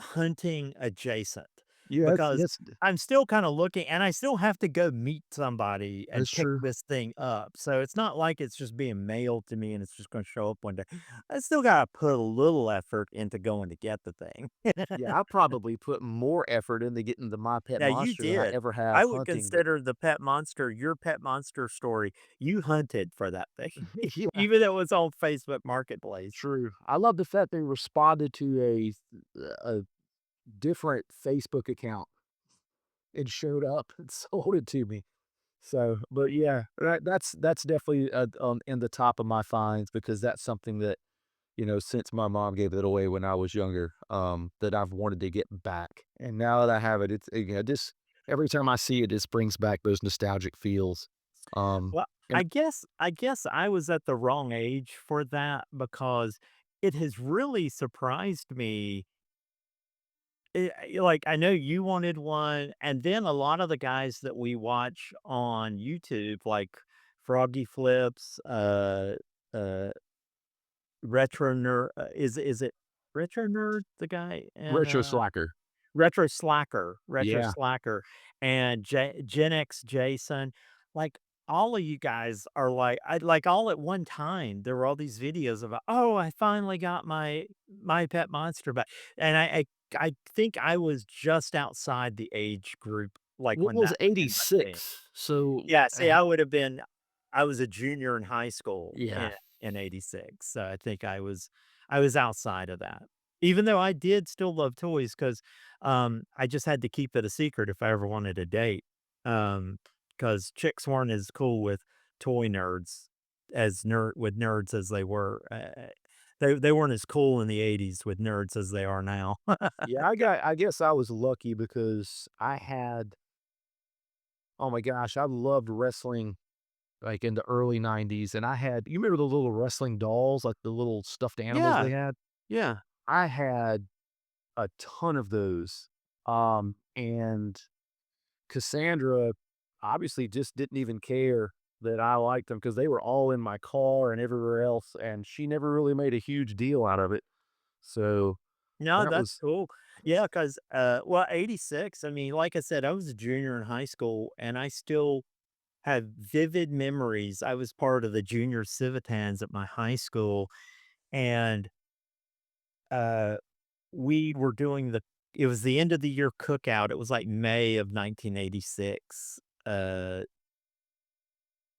S2: hunting adjacent
S1: Yeah,
S2: because
S1: it's
S2: I'm still kinda looking and I still have to go meet somebody and
S1: that's
S2: pick
S1: true.
S2: this thing up. So it's not like it's just being mailed to me and it's just gonna show up one day. I still gotta put a little effort into going to get the thing.
S1: Yeah, I probably put more effort into getting the My Pet
S2: Now you
S1: Monster than I
S2: did.
S1: ever have
S2: I would
S1: hunting, but
S2: consider the pet monster your pet monster story. You hunted for that thing,
S1: yeah,
S2: even though it was on Facebook Marketplace.
S1: true. I love the fact they responded to a different Facebook account and showed up and sold it to me. So, but yeah, that's definitely, in the top of my finds because that's something that, since my mom gave it away when I was younger, that I've wanted to get back. And now that I have it, it's, just every time I see it, it brings back those nostalgic feels. Um,
S2: Well,
S1: and
S2: I guess I was at the wrong age for that because it has really surprised me. Like, I know you wanted one, and then a lot of the guys that we watch on YouTube, like Froggy Flips, uh Retro Nerd, is it Retro Nerd, the guy? And,
S1: Retro Slacker.
S2: Retro
S1: Yeah.
S2: Slacker, and Gen X Jason, like, all of you guys are like, all at one time, there were all these videos about, "Oh, I finally got my pet monster back," and I think I was just outside the age group, like,
S1: What
S2: when
S1: was
S2: that ended up being.
S1: 86? So,
S2: Yeah, see, I was a junior in high school
S1: yeah.
S2: in '86, so I was outside of that. Even though I did still love toys, 'cause, I just had to keep it a secret if I ever wanted a date, because chicks weren't as cool with toy nerds with nerds as they were, they weren't as cool in the '80s with nerds as they are now.
S1: Yeah, I guess I was lucky because I had oh my gosh, I loved wrestling, like, in the early '90s, and I had you remember the little wrestling dolls, like, the little stuffed animals they
S2: Yeah,
S1: had?
S2: yeah.
S1: I had a ton of those, and Cassandra obviously just didn't even care that I liked them because they were all in my car and everywhere else, and she never really made a huge deal out of it. So,
S2: No,
S1: that
S2: that's
S1: was
S2: cool. Yeah, 'cause, well, '86, I mean, like I said, I was a junior in high school, and I still have vivid memories. I was part of the junior Civitans at my high school, and, uh, we were doing it was the end of the year cookout. It was, like, May of 1986. Uh,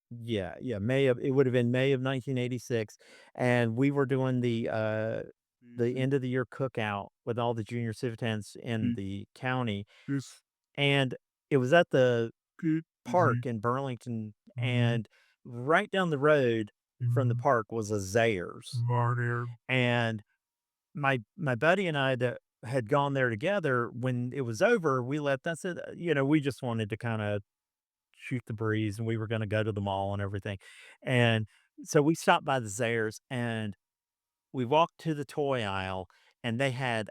S2: yeah, May of it would have been May of 1986, and we were doing the end of the year cookout with all the junior Civitans in the county, and it was at the park in Burlington, and right down the road from the park was a Zayre's, and my buddy and I that had gone there together, when it was over, we left. That's it. We just wanted to kind of shoot the breeze, and we were going to go to the mall and everything. And so we stopped by the Zayre's and we walked to the toy aisle, and they had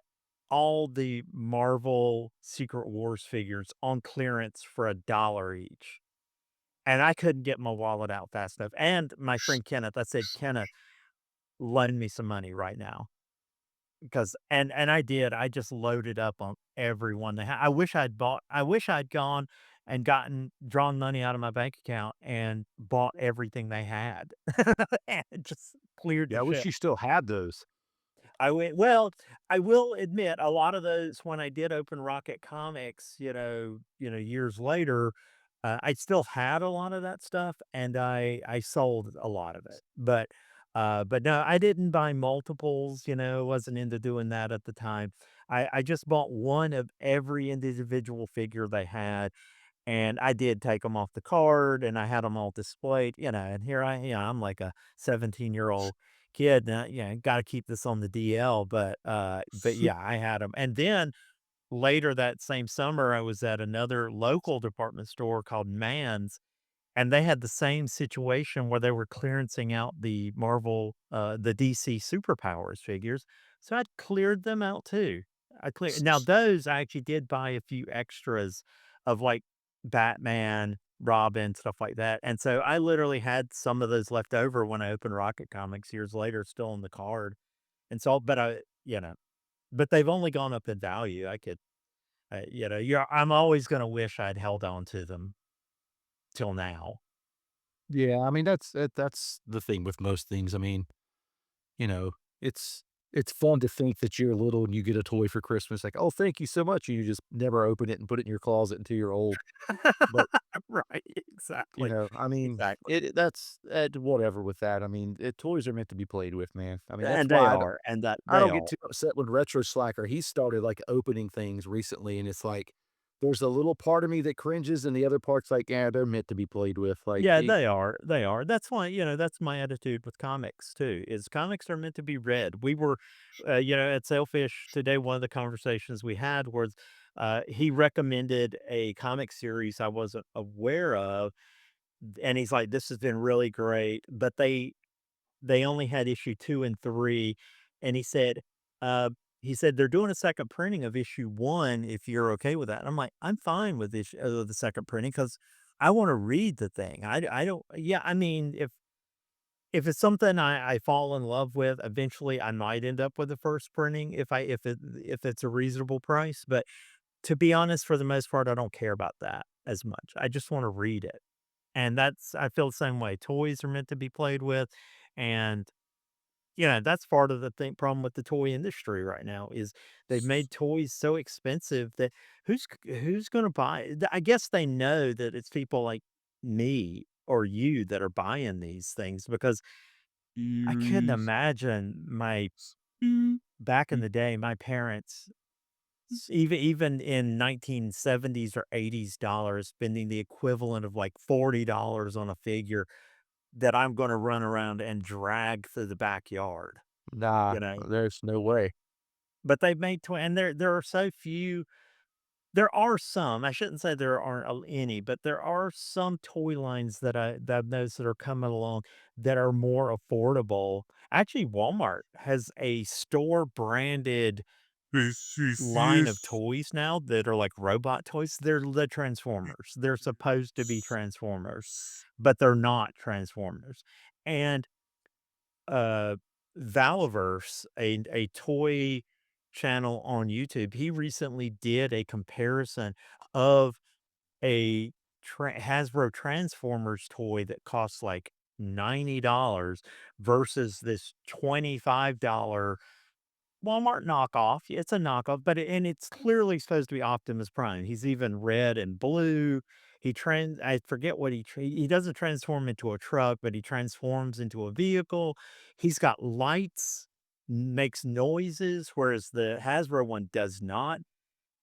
S2: all the Marvel Secret Wars figures on clearance for $1 each. And I couldn't get my wallet out fast enough. And my friend Kenneth, I said, "Kenneth, lend me some money right now." Because and I did. I just loaded up on everyone they had. I wish I'd gone and drawn money out of my bank account and bought everything they had and just cleared the
S1: yeah, I wish
S2: ship.
S1: you still had those.
S2: Well, I will admit a lot of those when I did open Rocket Comics, years later, I still had a lot of that stuff and I sold a lot of it. But no, I didn't buy multiples, wasn't into doing that at the time. I just bought one of every individual figure they had, and I did take them off the card, and I had them all displayed, and here I'm like a 17-year-old kid, now, gotta keep this on the DL, but yeah, I had them. And then later that same summer, I was at another local department store called Man's, and they had the same situation where they were clearancing out the DC Superpowers figures, so I'd cleared them out too. I cleared now those I actually did buy a few extras of, like, Batman, Robin, stuff like that, and so I literally had some of those left over when I opened Rocket Comics years later still on the card, and so but they've only gone up in value. I'm always gonna wish I'd held on to them till now.
S1: Yeah, I mean, that's the thing with most things. I mean, you know, it's it's fun to think that you're little and you get a toy for Christmas, like, "Oh, thank you so much," and you just never open it and put it in your closet until you're old. But,
S2: Right, exactly,
S1: I mean,
S2: exactly.
S1: that's whatever with that. I mean, toys are meant to be played with, man. I mean, that's
S2: And they
S1: why
S2: are, and that
S1: I
S2: they
S1: don't get
S2: are.
S1: too upset when Retro Slacker, he started, like, opening things recently, and it's like, there's a little part of me that cringes, and the other part's like, "Yeah, they're meant to be played with." Like,
S2: Yeah, they are. That's why, that's my attitude with comics too, is comics are meant to be read. We were, at Sailfish today, one of the conversations we had was, he recommended a comic series I wasn't aware of, and he's like, "This has been really great," but they only had issue 2 and 3, and uh, he said, "They're doing a second printing of issue 1 if you're okay with that." And I'm like, "I'm fine with the second printing because I wanna read the thing." I don't yeah, I mean, if it's something I fall in love with, eventually I might end up with the first printing if it's a reasonable price, but to be honest, for the most part, I don't care about that as much. I just wanna read it, and I feel the same way. Toys are meant to be played with, and yeah, that's part of the thing problem with the toy industry right now is they've made toys so expensive that who's gonna buy I guess they know that it's people like me or you that are buying these things because I couldn't imagine my back in the day, my parents, even in 1970s or 80s dollars, spending the equivalent of like $40 on a figure that I'm gonna run around and drag through the backyard,
S1: nah,
S2: you know?
S1: there's no way.
S2: But they've made and there are so few there are some, I shouldn't say there aren't any, but there are some toy lines that I've noticed that are coming along that are more affordable. Actually, Walmart has a store branded line of toys now that are like robot toys. They're the Transformers. They're supposed to be Transformers, but they're not Transformers. And uh, Valiverse, a toy channel on YouTube, he recently did a comparison of a Hasbro Transformers toy that costs like $90 versus this $25 Walmart knockoff. It's a knockoff, but and it's clearly supposed to be Optimus Prime. He's even red and blue. I forget what he doesn't transform into a truck, but he transforms into a vehicle. He's got lights, makes noises, whereas the Hasbro one does not.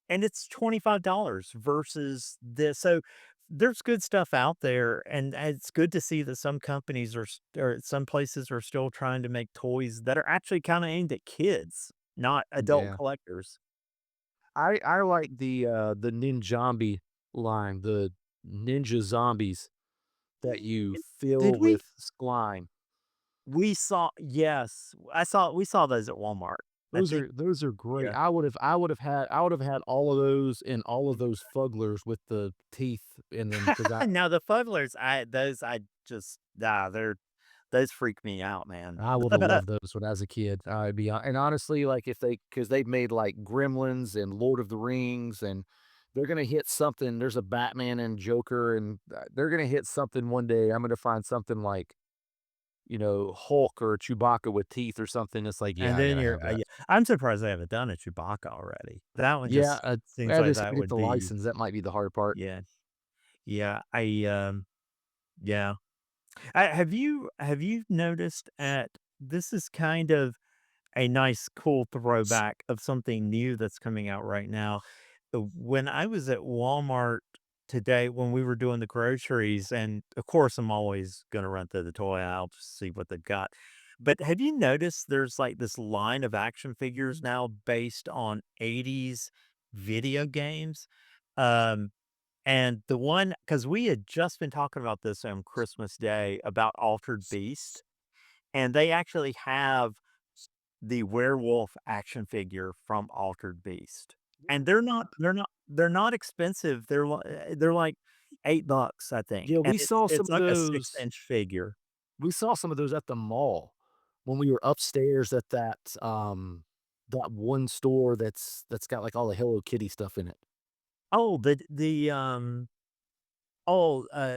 S2: And it's $25 versus this. So there's good stuff out there, and it's good to see that some companies or some places are still trying to make toys that are actually kind of aimed at kids, not adult
S1: Yeah.
S2: collectors.
S1: I like the Ninjambi line, the ninja zombies that you
S2: Did
S1: fill
S2: we?
S1: with slime.
S2: Yes, we saw those at Walmart. I think,
S1: Those are great.
S2: yeah.
S1: I would have had all of those and all of those fugglers with the teeth in them because
S2: Now the Fuddlers, I just, those freak me out, man.
S1: I would have loved those when I was a kid. I'd be and honestly, like, if they because 'cause they've made, like, Gremlins and Lord of the Rings, and they're gonna hit something. There's a Batman and Joker, and, they're gonna hit something one day. I'm gonna find something like, Hulk or Chewbacca with teeth or something. It's like, "Yeah,
S2: And
S1: I
S2: then
S1: gotta have that."
S2: yeah, I'm surprised they haven't done a Chewbacca already. That one
S1: Yeah,
S2: just seems
S1: I
S2: like
S1: just
S2: that
S1: gotta get
S2: would
S1: the
S2: be,
S1: license. That might be the hard part.
S2: yeah, yeah, yeah. Have you noticed at this is kind of a nice, cool throwback of something new that's coming out right now. When I was at Walmart today, when we were doing the groceries, and of course, I'm always going to run through the toy aisle to see what they've got. But have you noticed there's like this line of action figures now based on 80s video games? Um, and the one, because we had just been talking about this on Christmas Day about Altered Beast, and they actually have the werewolf action figure from Altered Beast. And they're not expensive. They're like $8, I think,
S1: Yeah,
S2: and it's like a 6-inch figure.
S1: we saw some of those at the mall when we were upstairs at that one store that's got, like, all the Hello Kitty stuff in it.
S2: Oh,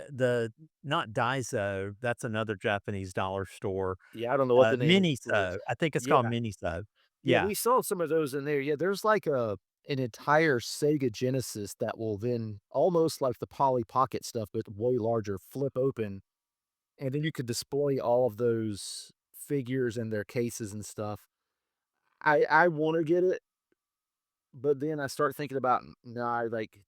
S2: the not Daiso, that's another Japanese dollar store.
S1: Yeah, I don't know what the name is.
S2: Miniso, I think it's called
S1: Yeah.
S2: Miniso.
S1: Yeah,
S2: Yeah.
S1: we saw some of those in there. Yeah, there's like an entire Sega Genesis that will then almost like the Polly Pocket stuff, but way larger, flip open, and then you could display all of those figures and their cases and stuff. I want to get it, but then I start thinking about nah, like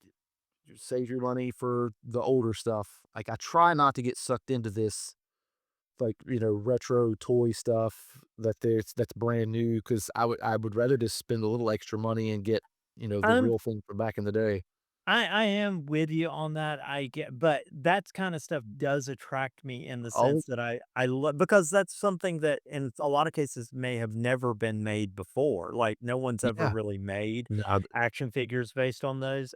S1: save your money for the older stuff. Like I try not to get sucked into this like, retro toy stuff that's brand new because I would rather just spend a little extra money and get, the
S2: I'm
S1: real thing from back in the day.
S2: I am with you on that, I get but that kinda stuff does attract me in the
S1: Oh,
S2: sense that I love because that's something that in a lot of cases may have never been made before, like, no one's ever
S1: yeah.
S2: really made
S1: No,
S2: action figures based on those,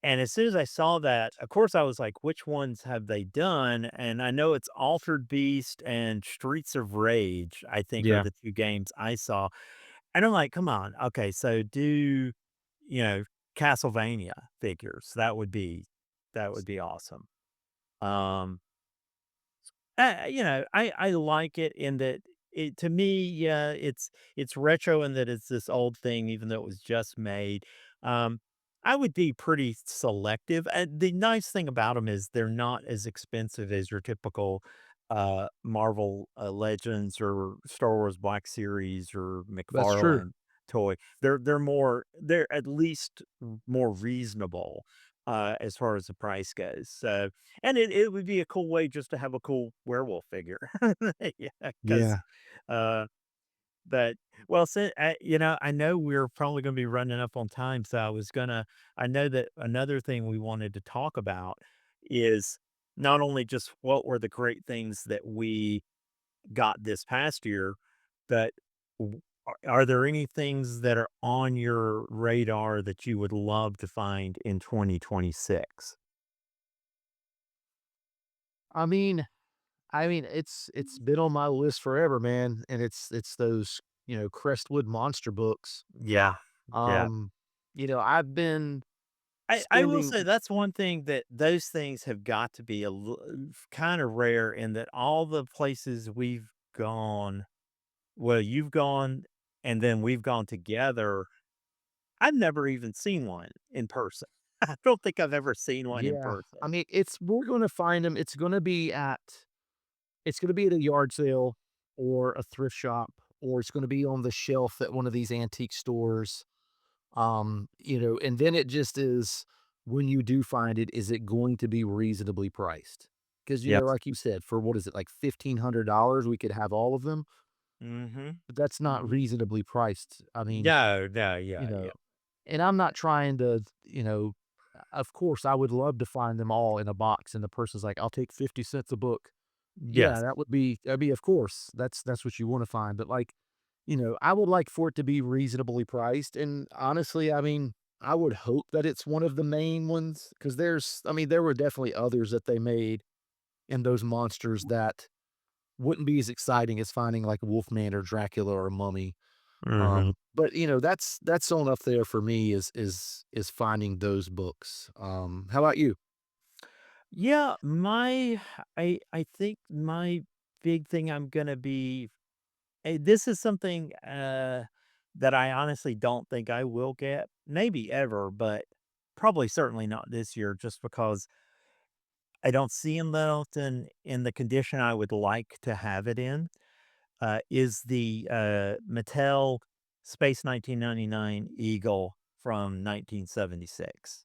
S2: and as soon as I saw that, of course, I was like, "Which ones have they done?" And I know it's Altered Beast and Streets of Rage, I think, are
S1: yeah.
S2: the 2 games I saw, and I'm like, "Come on, okay, so do, you know, Castlevania figures, that would be awesome." Um, I like it in that it to me, yeah, it's retro in that it's this old thing, even though it was just made. Um, I would be pretty selective, and the nice thing about them is they're not as expensive as your typical, Marvel, Legends or Star Wars Black Series or
S1: That's true.
S2: McFarlane toy. They're at least more reasonable, as far as the price goes, so and it would be a cool way just to have a cool werewolf figure. Yeah, 'cause,
S1: Yeah.
S2: uh, but well, I know we're probably gonna be running up on time, so I know that another thing we wanted to talk about is not only just what were the great things that we got this past year, but are there any things that are on your radar that you would love to find in 2026?
S1: I mean it's been on my list forever, man, and it's those, Crestwood monster books.
S2: Yeah, yeah.
S1: Um, I've been
S2: I will
S1: spending
S2: say that's one thing that those things have got to be kind of rare in that all the places we've gone, well, you've gone and then we've gone together. I've never even seen one in person. I don't think I've ever seen one in
S1: yeah. I
S2: person.
S1: mean, we're gonna find them. It's gonna be at a yard sale or a thrift shop, or it's gonna be on the shelf at one of these antique stores. And then it just is when you do find it, is it going to be reasonably priced? Because,
S2: Yep.
S1: like you said, for what is it, like $1,500, we could have all of them,
S2: Mhm.
S1: but that's not
S2: Mhm.
S1: reasonably priced. I mean,
S2: No, no,
S1: you
S2: yeah, yeah.
S1: know, and I'm not trying to, of course, I would love to find them all in a box, and the person's like, "I'll take 50 cents a book." Yeah,
S2: Yes.
S1: that'd be of course, that's what you wanna find, but, like, I would like for it to be reasonably priced, and honestly, I mean, I would hope that it's one of the main ones because there were definitely others that they made in those monsters that wouldn't be as exciting as finding, like, Wolfman or Dracula or Mummy,
S2: Mhm.
S1: but, that's on up there for me is finding those books. How about you?
S2: Yeah, I think my big thing I'm gonna be this is something, that I honestly don't think I will get, maybe ever, but probably certainly not this year just because I don't see see 'em in the condition I would like to have it in, is the, Mattel Space 1999 Eagle from 1976.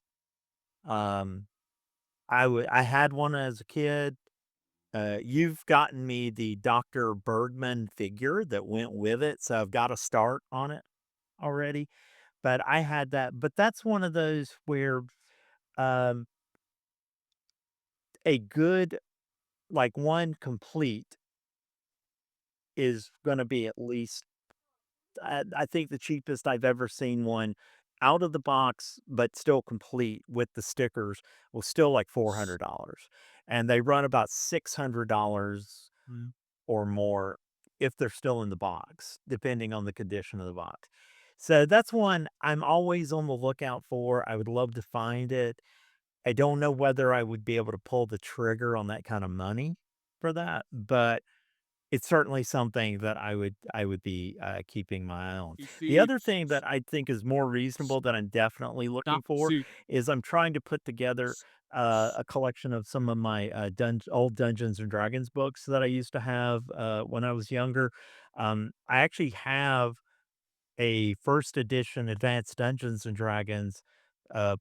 S2: Um, I had one as a kid. You've gotten me the Dr. Bergman figure that went with it, so I've got a start on it already, but I had that but that's one of those where, um, a good like, one complete is gonna be at least I think the cheapest I've ever seen one out of the box, but still complete with the stickers was still like $400, and they run about $600 or more if they're still in the box, depending on the condition of the box. So that's one I'm always on the lookout for. I would love to find it. I don't know whether I would be able to pull the trigger on that kind of money for that, but it's certainly something that I would be, keeping my eye on.
S1: You
S2: The
S1: see,
S2: other thing that I think is more reasonable that I'm definitely looking
S1: stop the
S2: for
S1: suit.
S2: is I'm trying to put together, a collection of some of my, old Dungeons& and Dragons books that I used to have, when I was younger. I actually have a first edition Advanced Dungeons& and Dragons,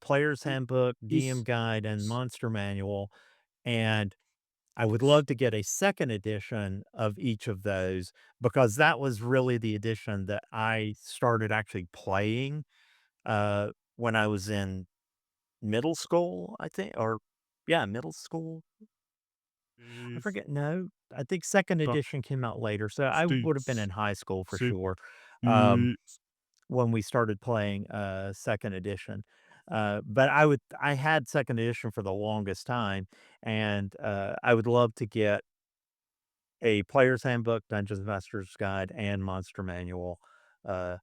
S2: player's handbook, DM
S1: He's
S2: guide, and monster manual, and I would love to get a second edition of each of those because that was really the edition that I started actually playing, when I was in middle school, I think, or yeah, middle school. I
S1: is
S2: forget. No, I think second
S1: but
S2: edition came out later, so I
S1: Steve
S2: would have been in high school for
S1: Steve
S2: sure, um,
S1: uh,
S2: when we started playing, second edition. But I had second edition for the longest time, and, I would love to get a player's handbook, Dungeons Master's Guide, and monster manual, uh,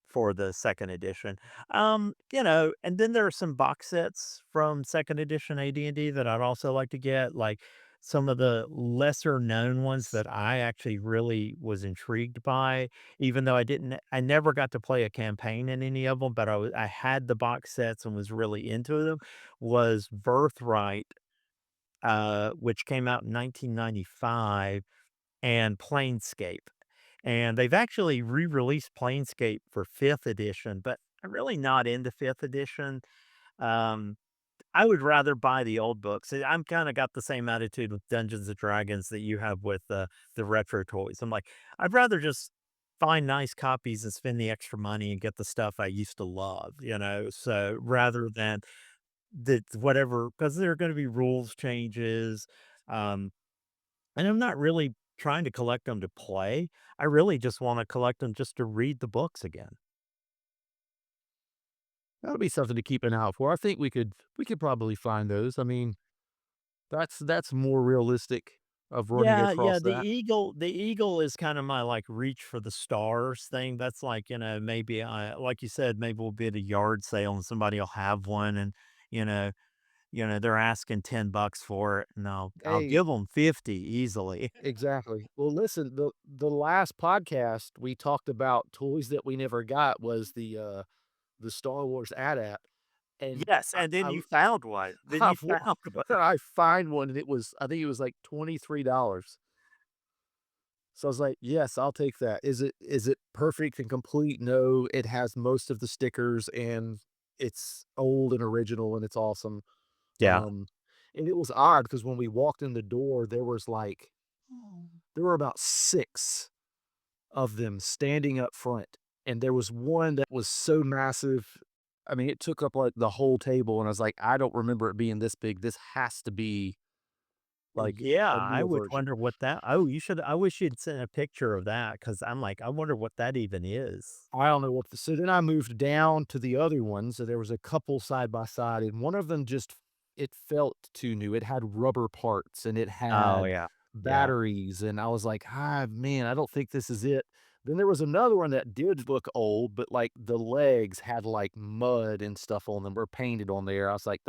S2: for the second edition. And then there are some box sets from second edition AD&D that I'd also like to get, like some of the lesser known ones that I actually really was intrigued by, even though I never got to play a campaign in any of them, but I had the box sets and was really into them, was Birthright, which came out in 1995, and Planescape. And they've actually re-released Planescape for 5th edition, but I'm really not into 5th edition. Um, I would rather buy the old books. I'm kinda got the same attitude with Dungeons& and Dragons that you have with, the retro toys. I'm like, I'd rather just find nice copies and spend the extra money and get the stuff I used to love, you know? So, rather than the whatever, because there are gonna be rules changes, um and I'm not really trying to collect them to play. I really just wanna collect them just to read the books again.
S1: that'll be something to keep an eye out for. I think we could probably find those. I mean, that's more realistic of running
S2: Yeah, yeah,
S1: across that.
S2: the eagle is kinda my, like, reach for the stars thing. That's like, maybe like you said, maybe we'll be at a yard sale and somebody'll have one and, you know they're asking $10 for it, and I'll
S1: Hey,
S2: give them 50 easily.
S1: exactly. Well, listen, the last podcast we talked about toys that we never got was the Star Wars AT-AT, and
S2: Yes,
S1: I
S2: and then
S1: I
S2: you found one. Then you
S1: I've wa
S2: found one.
S1: I find one and I think it was like $23. So I was like, "Yes, I'll take that." Is it perfect and complete? No, it has most of the stickers and it's old and original and it's awesome.
S2: Yeah.
S1: Um, and it was odd because when we walked in the door, there were about 6 of them standing up front, and there was one that was so massive. I mean, it took up, like, the whole table, and I was like, "I don't remember it being this big. This has to be, like,
S2: Yeah,
S1: a
S2: I
S1: real
S2: would
S1: version."
S2: wonder what that I wish you'd sent a picture of that because 'cause I'm like, I wonder what that even is.
S1: I don't know what the so then I moved down to the other ones, so there was a couple side by side, and one of them just it felt too new. It had rubber parts, and it
S2: Oh,
S1: had
S2: yeah. Yeah.
S1: batteries, and I was like, "Ah, man, I don't think this is it." Then there was another one that did look old, but, like, the legs had, like, mud and stuff on them or painted on there. I was like,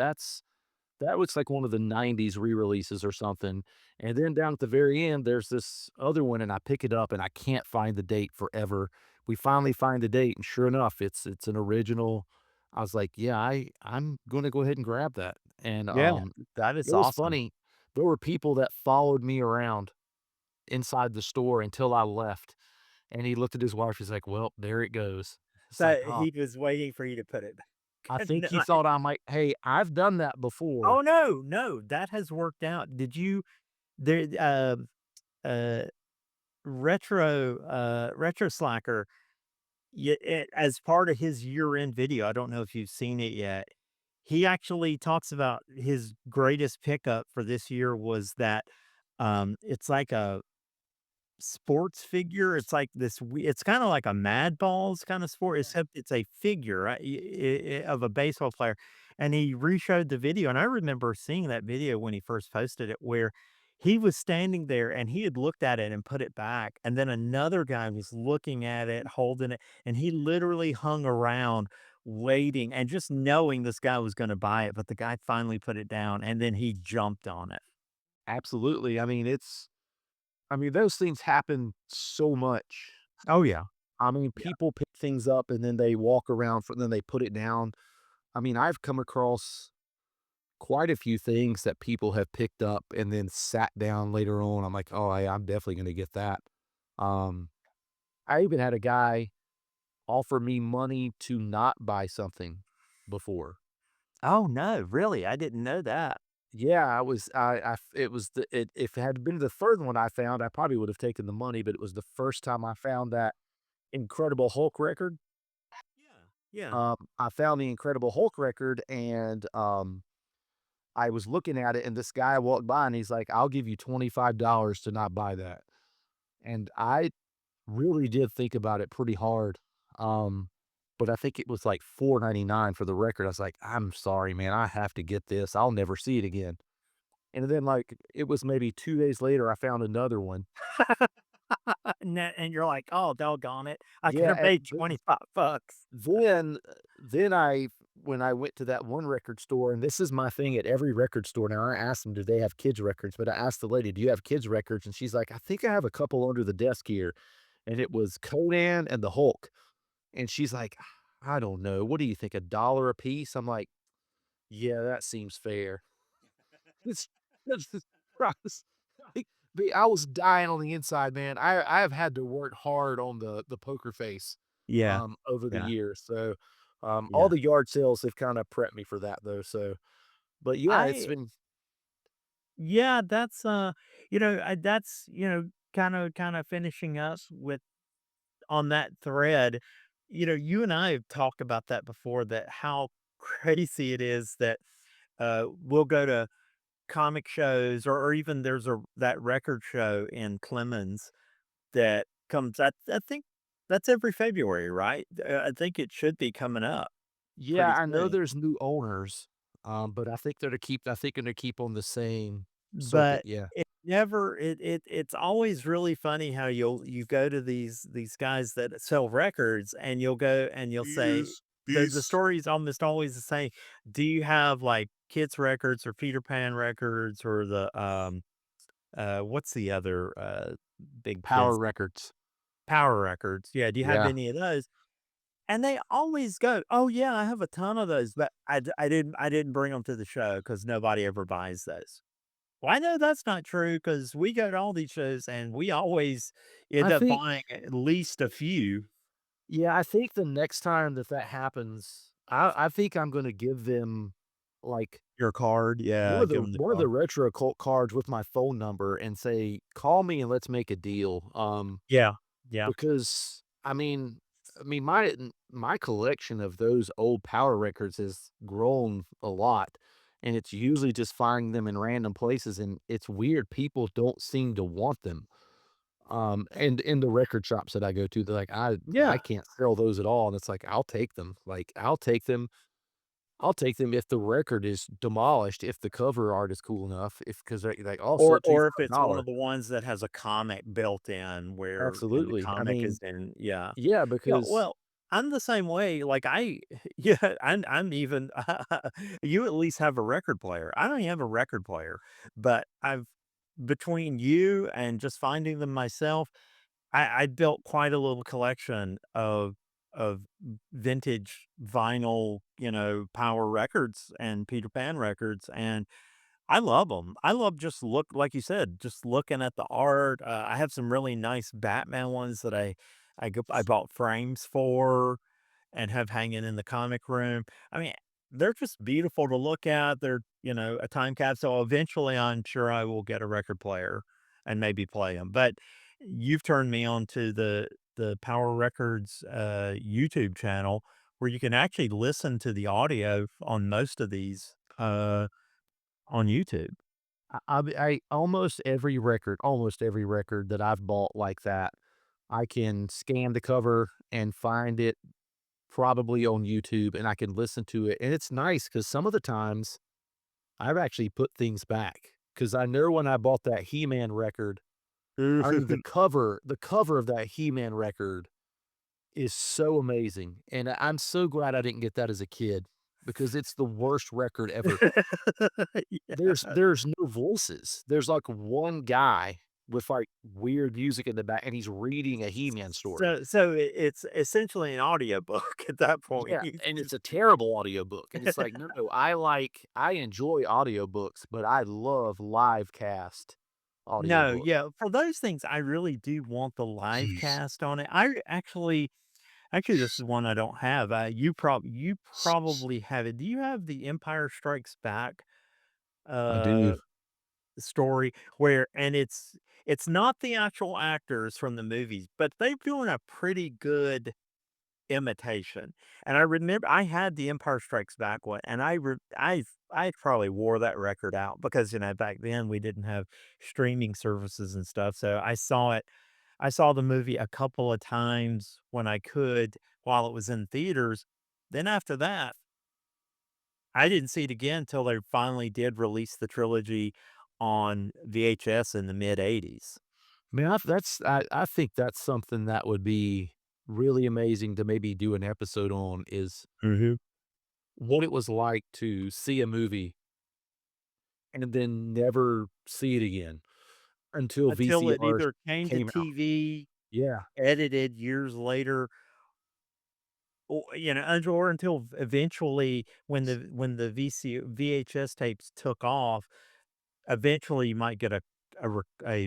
S1: that looks like one of the '90s re-releases or something, and then down at the very end, there's this other one, and I pick it up, and I can't find the date forever. We finally find the date, and sure enough, it's an original. I was like, "Yeah, I'm gonna go ahead and grab that," and,
S2: Yeah, that
S1: it
S2: is
S1: was
S2: awesome.
S1: funny. There were people that followed me around inside the store until I left, and he looked at his wife, he's like, "Well, there it goes." It's like,
S2: So,
S1: "Oh."
S2: he was waiting for you to put it
S1: I
S2: back.
S1: think he thought I might "Hey, I've done that before."
S2: Oh, no, no, that has worked out. Did you there, uh, Retro Slacker, as part of his year-end video, I don't know if you've seen it yet, he actually talks about his greatest pickup for this year was that, it's like a sports figure. It's like it's kinda like a Mad Balls kinda sport, except it's a figure, right, of a baseball player, and he reshowed the video, and I remember seeing that video when he first posted it, where he was standing there and he had looked at it and put it back, and then another guy was looking at it, holding it, and he literally hung around waiting and just knowing this guy was gonna buy it, but the guy finally put it down, and then he jumped on it.
S1: Absolutely. I mean, those things happen so much.
S2: Oh, yeah.
S1: I mean,
S2: Yeah.
S1: people pick things up and then they walk around for then they put it down. I mean, I've come across quite a few things that people have picked up and then sat down later on. I'm like, "Oh, I'm definitely gonna get that." Um, I even had a guy offer me money to not buy something before.
S2: Oh, no, really? I didn't know that.
S1: Yeah, it was if it had been the 3rd one I found, I probably would have taken the money, but it was the first time I found that Incredible Hulk record.
S2: Yeah, yeah.
S1: I found the Incredible Hulk record and, I was looking at it and this guy walked by and he's like, "I'll give you $25 to not buy that." And I really did think about it pretty hard. Um, but I think it was like 4.99 for the record. I was like, "I'm sorry, man. I have to get this. I'll never see it again." And then, like, it was maybe 2 days later, I found another one.
S2: And you're like, "Oh, doggone it. I could
S1: Yeah,
S2: have paid 25 bucks."
S1: then I when I went to that one record store, and this is my thing at every record store now, I asked them, "Do they have kids records?" But I asked the lady, "Do you have kids records?" And she's like, "I think I have a couple under the desk here." And it was Conan and the Hulk. And she's like, "I don't know. What do you think, a dollar a piece?" I'm like, "Yeah, that seems fair." It's that's just gross. Like, I was dying on the inside, man. I have had to work hard on the poker face,
S2: Yeah,
S1: over the
S2: yeah.
S1: years, so, all
S2: Yeah.
S1: the yard sales have kinda prepped me for that, though, so but, yeah, it's
S2: I
S1: been
S2: Yeah, that's, that's, kinda finishing us with on that thread. You and I have talked about that before, that how crazy it is that, we'll go to comic shows, or even there's a that record show in Clemens that comes, I think that's every February, right? I think it should be coming up
S1: yeah,
S2: pretty
S1: I know
S2: soon.
S1: there's new owners, but I think they're gonna keep on the same circuit,
S2: But
S1: yeah.
S2: it never it's always really funny how you go to these guys that sell records, and you'll go and you'll say
S1: Peace,
S2: the
S1: peace.
S2: story is almost always the same. Do you have, like, Kids records or Peter Pan records or what's the other, big
S1: Power
S2: kids
S1: Records.
S2: Power records? Yeah, do you have
S1: Yeah.
S2: any of those? And they always go, "Oh, yeah, I have a ton of those, but I didn't bring them to the show because nobody ever buys those." Well, I know that's not true because we go to all these shows and we always end
S1: I
S2: up
S1: think
S2: buying at least a few.
S1: Yeah, I think the next time that that happens, I think I'm gonna give them, like,
S2: Your card, yeah, give them the
S1: one of the
S2: card.
S1: retro cult cards with my phone number and say, "Call me and let's make a deal."
S2: Yeah, yeah.
S1: Because, my collection of those old Power records has grown a lot, and it's usually just finding them in random places, and it's weird, people don't seem to want them. And in the record shops that I go to, they're like, I
S2: Yeah.
S1: can't sell those at all." And it's like, "I'll take them." Like, I'll take them if the record is demolished, if the cover art is cool enough, if 'cause they like, also 2
S2: Or if
S1: for a
S2: it's one of
S1: dollar.
S2: the ones that has a comic built in, where and the
S1: Absolutely. I
S2: comic is
S1: mean,
S2: in, yeah.
S1: yeah,
S2: Yeah,
S1: because
S2: well, I'm the same way, like, yeah, I'm even you at least have a record player. I don't even have a record player, but I've between you and just finding them myself, I built quite a little collection of vintage vinyl, Power records and Peter Pan records, and I love them. I love just look like you said, just looking at the art. I have some really nice Batman ones that I bought frames for and have hanging in the comic room. I mean, they're just beautiful to look at. They're, a time capsule. Eventually, I'm sure I will get a record player and maybe play them. But you've turned me on to the Power Records YouTube channel, where you can actually listen to the audio on most of these on YouTube.
S1: I almost every record that I've bought like that, I can scan the cover and find it probably on YouTube, and I can listen to it, and it's nice because some of the times, I've actually put things back. because I know when I bought that He-Man record, I mean, the cover of that He-Man record is so amazing, and I'm so glad I didn't get that as a kid because it's the worst record ever. There's
S2: Yeah.
S1: there's no voices. There's, like, one guy with, like, weird music in the back, and he's reading a He-Man story.
S2: So it's essentially an audiobook at that point.
S1: Yeah, and it's a terrible audiobook, and it's like, "No, no, I enjoy audiobooks, but I love live cast
S2: No,
S1: audiobook."
S2: yeah, for those things, I really do want the live
S1: Jeez.
S2: cast on it. Actually, this is one I don't have. You probably have it. Do you have the Empire Strikes Back,
S1: I do.
S2: uh, story where and it's not the actual actors from the movies, but they're doing a pretty good imitation. And I remember I had the Empire Strikes Back one, and I probably wore that record out because, back then we didn't have streaming services and stuff, so I saw the movie a couple of times when I could while it was in theaters. Then after that, I didn't see it again until they finally did release the trilogy on VHS in the mid-80s.
S1: Man, I think that's something that would be really amazing to maybe do an episode on is
S2: Mhm.
S1: what it was like to see a movie and then never see it again until
S2: Until it
S1: VCRs
S2: either came to
S1: came out.
S2: TV,
S1: Yeah.
S2: edited years later, or until eventually when the VHS tapes took off, eventually you might get a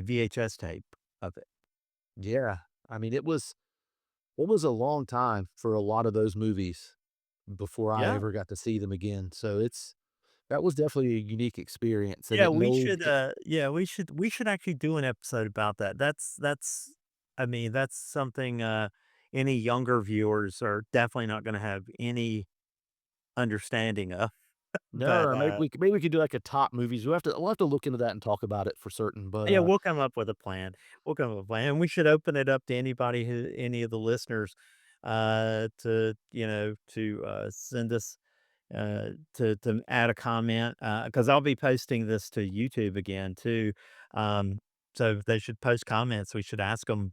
S2: VHS tape of it.
S1: Yeah. I mean, it was a long time for a lot of those movies before I
S2: Yeah.
S1: ever got to see them again, so that was definitely a unique experience, and
S2: Yeah,
S1: it no it
S2: we should actually do an episode about that. That's I mean, that's something, any younger viewers are definitely not gonna have any understanding of,
S1: no,
S2: but,
S1: or maybe we could do, like, a top movies. We'll have to look into that and talk about it for certain, but,
S2: yeah, we'll come up with a plan. We'll come up with a plan, and we should open it up to anybody who any of the listeners, to send us to add a comment, because 'cause I'll be posting this to YouTube again too. So they should post comments. We should ask them,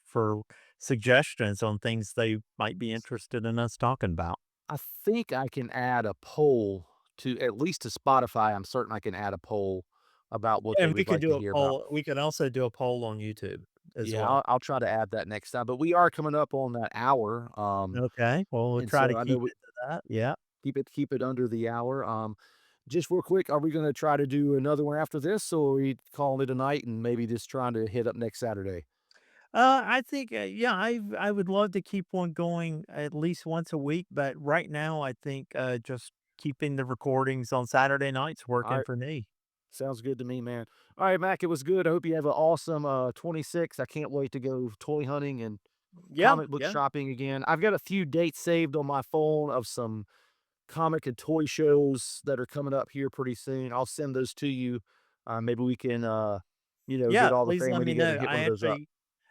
S2: for suggestions on things they might be interested in us talking about.
S1: I think I can add a poll to at least to Spotify, I'm certain I can add a poll about what they
S2: And we
S1: would
S2: could
S1: like to
S2: do a
S1: hear about.
S2: poll. We could also do a poll on YouTube as
S1: Yeah,
S2: well.
S1: I'll try to add that next time, but we are coming up on that hour,
S2: Okay. Well, we'll
S1: and
S2: try to
S1: so I know
S2: keep
S1: we
S2: it to that. Yeah.
S1: keep it under the hour, just real quick, are we gonna try to do another one after this, or are we calling it a night and maybe just trying to hit up next Saturday?
S2: I think, yeah, I would love to keep one going at least once a week, but right now I think, just keeping the recordings on Saturday nights working
S1: Alright,
S2: for me.
S1: sounds good to me, man. Alright, Mac, it was good. I hope you have an awesome, 26. I can't wait to go toy hunting and
S2: Yeah,
S1: comic book
S2: yeah.
S1: shopping again. I've got a few dates saved on my phone of some comic and toy shows that are coming up here pretty soon. I'll send those to you. Maybe we can, get
S2: Yeah,
S1: all the
S2: please let
S1: family
S2: me
S1: together
S2: know.
S1: and hit one of those up.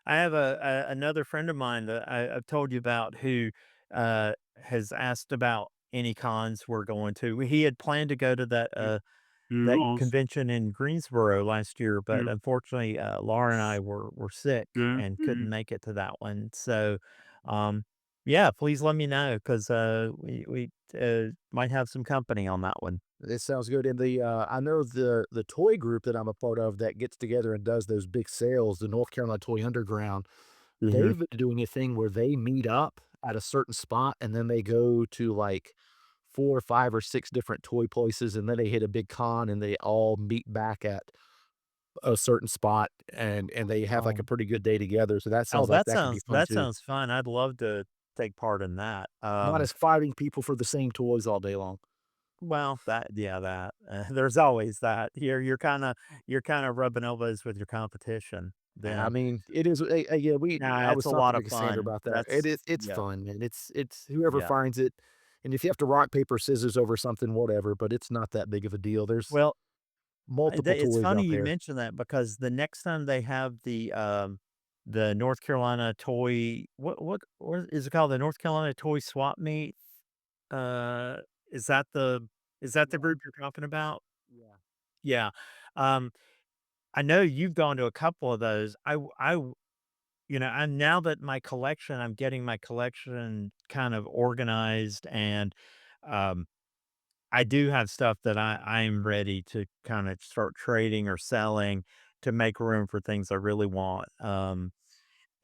S2: I have another friend of mine that I've told you about who, has asked about any cons we're going to. He had planned to go to that
S1: Yes.
S2: convention in Greensboro last year, but
S1: Yeah.
S2: unfortunately, Laura and I were sick
S1: Yeah.
S2: and couldn't
S1: Mhm.
S2: make it to that one. So, um, yeah, please let me know because we might have some company on that one.
S1: It sounds good. And I know the toy group that I'm a part of that gets together and does those big sales, the North Carolina Toy Underground.
S2: Mhm.
S1: They've been doing a thing where they meet up at a certain spot and then they go to like 4 or 5 or 6 different toy places, and then they hit a big con and they all meet back at a certain spot and they have like a
S2: Um,
S1: pretty good day together. So that
S2: oh,
S1: sounds like that could be fun
S2: that
S1: too.
S2: sounds fun. I'd love to take part in that.
S1: Not as fighting people for the same toys all day long.
S2: Well, there's always that. You're kinda rubbing elbows with your competition
S1: I
S2: then.
S1: mean, it is yeah,
S2: Nah,
S1: I
S2: it's
S1: was
S2: a
S1: talking
S2: lot
S1: to
S2: of
S1: Cassandra
S2: fun.
S1: about that. It's
S2: Yeah,
S1: fun, man. It's whoever
S2: yeah.
S1: finds it, and if you have to rock, paper, scissors over something, whatever, but it's not that big of a deal. There's
S2: Well,
S1: multiple
S2: it's
S1: toys
S2: funny
S1: out
S2: you
S1: there.
S2: mention that because the next time they have the North Carolina toy what is it called? The North Carolina Toy Swap Meet? Uh, is that the
S1: Yeah,
S2: group you're talking about?
S1: yeah.
S2: Yeah. Um, I know you've gone to a couple of those. And now that I'm getting my collection kind of organized, and um, I do have stuff that I'm ready to kind of start trading or selling to make room for things I really want.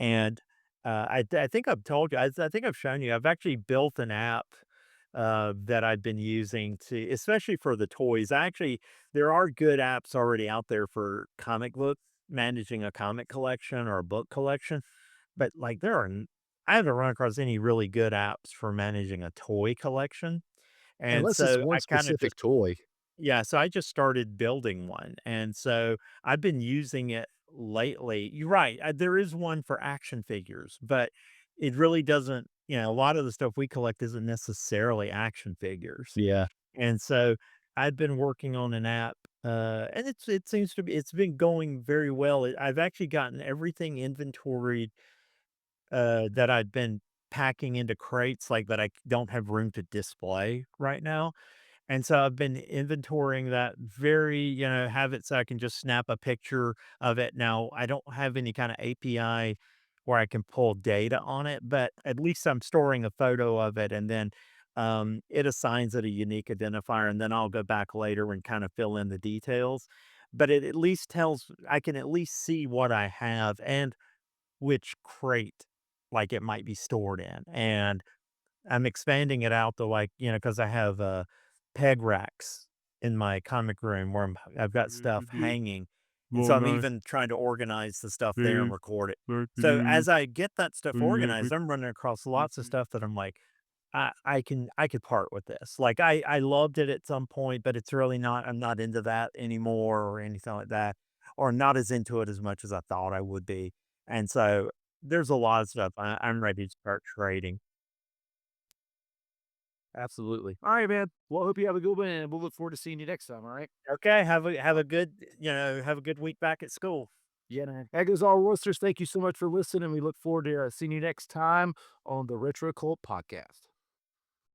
S2: And I think I've told you, I think I've shown you, I've actually built an app that I've been using to, especially for the toys. There are good apps already out there for comic book, managing a comic collection or a book collection. But like I haven't run across any really good apps for managing a toy collection. And
S1: Unless it's
S2: so
S1: one
S2: I kind of
S1: specific toy.
S2: yeah, so I just started building one, and so I've been using it lately. You're right, there is one for action figures, but it really doesn't, a lot of the stuff we collect isn't necessarily action figures.
S1: Yeah.
S2: And so I've been working on an app, and it's been going very well. I've actually gotten everything inventoried that I've been packing into crates, like that I don't have room to display right now. And so I've been inventorying that have it so I can just snap a picture of it. Now, I don't have any kind of API where I can pull data on it, but at least I'm storing a photo of it, and then it assigns it a unique identifier, and then I'll go back later and kind of fill in the details. But it at least I can at least see what I have and which crate like it might be stored in. And I'm expanding it out to, like, because I have, peg racks in my comic room where I've got stuff hanging, and so I'm even trying to organize the stuff there and record it. So as I get that stuff organized, I'm running across lots of stuff that I'm like, I could part with this. Like, I loved it at some point, but it's really not I'm not into that anymore or anything like that, or not as into it as much as I thought I would be. And so there's a lot of stuff I'm ready to start trading.
S1: Absolutely. All right, man. Well, I hope you have a good one, and we'll look forward to seeing you next time. All right.
S2: Okay, have a good week back at school.
S1: Yeah, man. That goes all roasters. Thank you so much for listening. We look forward to seeing you next time on the Retro Cult Podcast.